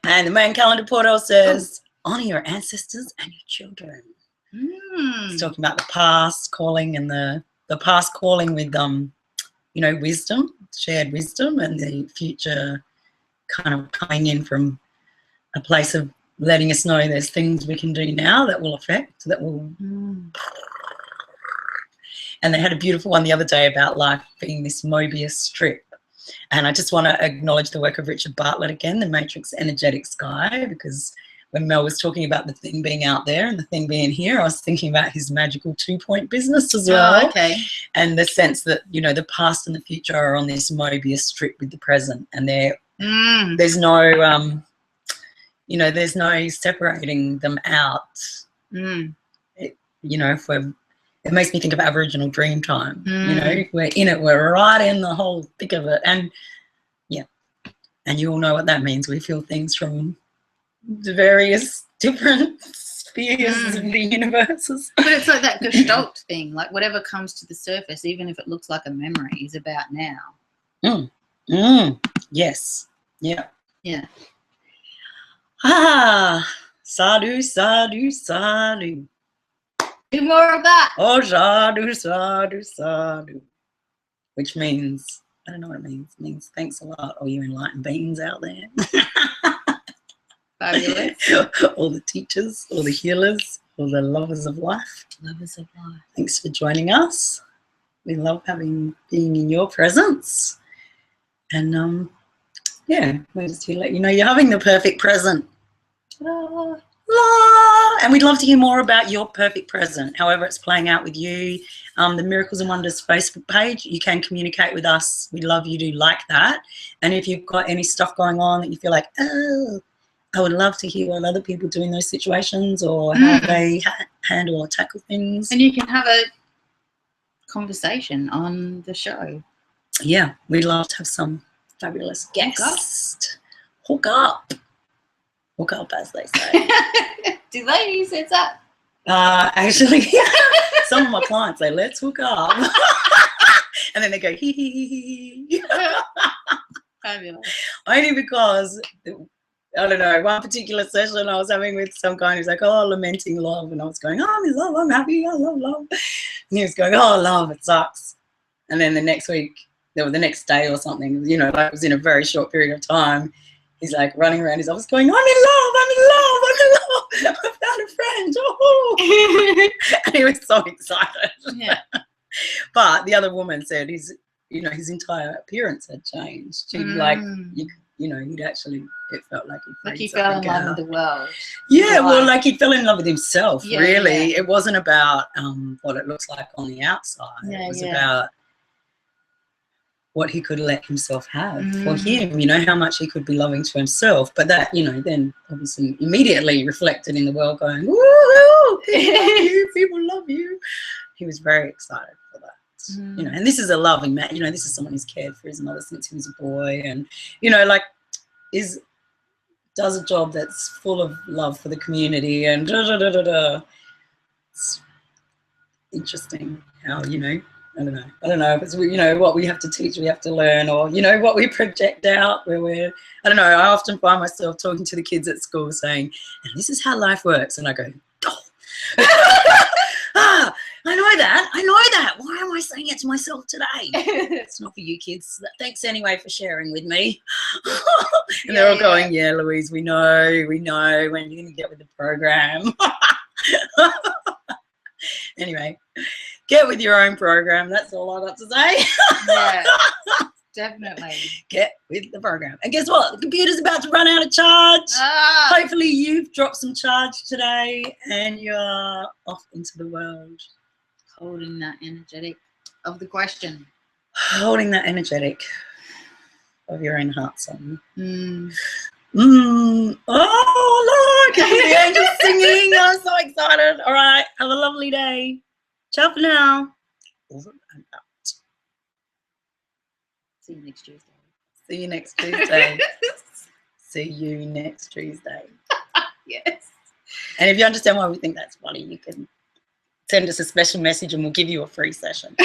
And the main calendar portal says, honor your ancestors and your children. It's talking about the past calling and the past calling with you know, wisdom, shared wisdom, and the future kind of coming in from a place of letting us know there's things we can do now that will affect, that will. And they had a beautiful one the other day about life being this Mobius strip. And I just want to acknowledge the work of Richard Bartlett again, the Matrix Energetic Sky, because when Mel was talking about the thing being out there and the thing being here, I was thinking about his magical 2-point business as well. Oh, okay. And the sense that, you know, the past and the future are on this Mobius strip with the present, and there's no, you know, there's no separating them out. You know, it makes me think of Aboriginal dream time. You know, we're in it, we're right in the whole thick of it. And yeah, and you all know what that means. We feel things from the various different spheres of the universes. But it's like that Gestalt thing, like whatever comes to the surface, even if it looks like a memory, is about now. Yes. Yeah. Yeah. Sadhu, sadhu, sadhu. Do more of that. Oh, sadhu, sadhu, sadhu. Which means, I don't know what it means. It means thanks a lot, all you enlightened beings out there. Fabulous. All the teachers, all the healers, all the lovers of life. Lovers of life. Thanks for joining us. We love being in your presence. And yeah, we're just here to let you know you're having the perfect present. La, la. And we'd love to hear more about your perfect present, however it's playing out with you. The Miracles and Wonders Facebook page, you can communicate with us. We'd love you to like that. And if you've got any stuff going on that you feel like, oh, I would love to hear what other people do in those situations, or how they handle or tackle things. And you can have a conversation on the show. Yeah, we'd love to have some fabulous guests. Hook up. Hook up, as they say. Do they use that? Actually, some of my clients say, let's hook up. And then they go, hee, hee, hee, hee. Fabulous. Only because, I don't know, one particular session I was having with some guy who's like, oh, lamenting love. And I was going, oh, I'm in love, I'm happy, I love love. And he was going, oh, love, it sucks. And then the next week, or the next day or something, you know, like it was in a very short period of time, he's like running around his office going, I'm in love, I'm in love, I'm in love, I found a friend, oh. And he was so excited. Yeah. But the other woman said his entire appearance had changed. He'd like, you know, he'd actually, it felt like he fell in love with the world. Yeah, well, like he fell in love with himself, Yeah, really. yeah. It wasn't about what it looks like on the outside. Yeah, it was yeah. about what he could let himself have for him, you know, how much he could be loving to himself. But that, you know, then obviously immediately reflected in the world going, woo, people love you. He was very excited for that, you know, and this is a loving man, you know, this is someone who's cared for his mother since he was a boy, and, you know, like, does a job that's full of love for the community and It's interesting how, you know, I don't know if it's, you know, what we have to teach, we have to learn, or, you know, what we project out where we're, I don't know, I often find myself talking to the kids at school saying, and this is how life works. And I go, oh. I know that. Why am I saying it to myself today? It's not for you kids. Thanks anyway for sharing with me. And they're all going, yeah, Louise, we know when you're going to get with the program. Anyway, get with your own program. That's all I got to say. Yeah, definitely. Get with the program. And guess what? The computer's about to run out of charge. Hopefully you've dropped some charge today and you're off into the world. Holding that energetic of the question. Holding that energetic of your own heart song. Oh, look, the angels singing. I'm so excited. All right, have a lovely day. Ciao for now. Over and out. See you next Tuesday. See you next Tuesday. See you next Tuesday. Yes. And if you understand why we think that's funny, you can send us a special message and we'll give you a free session.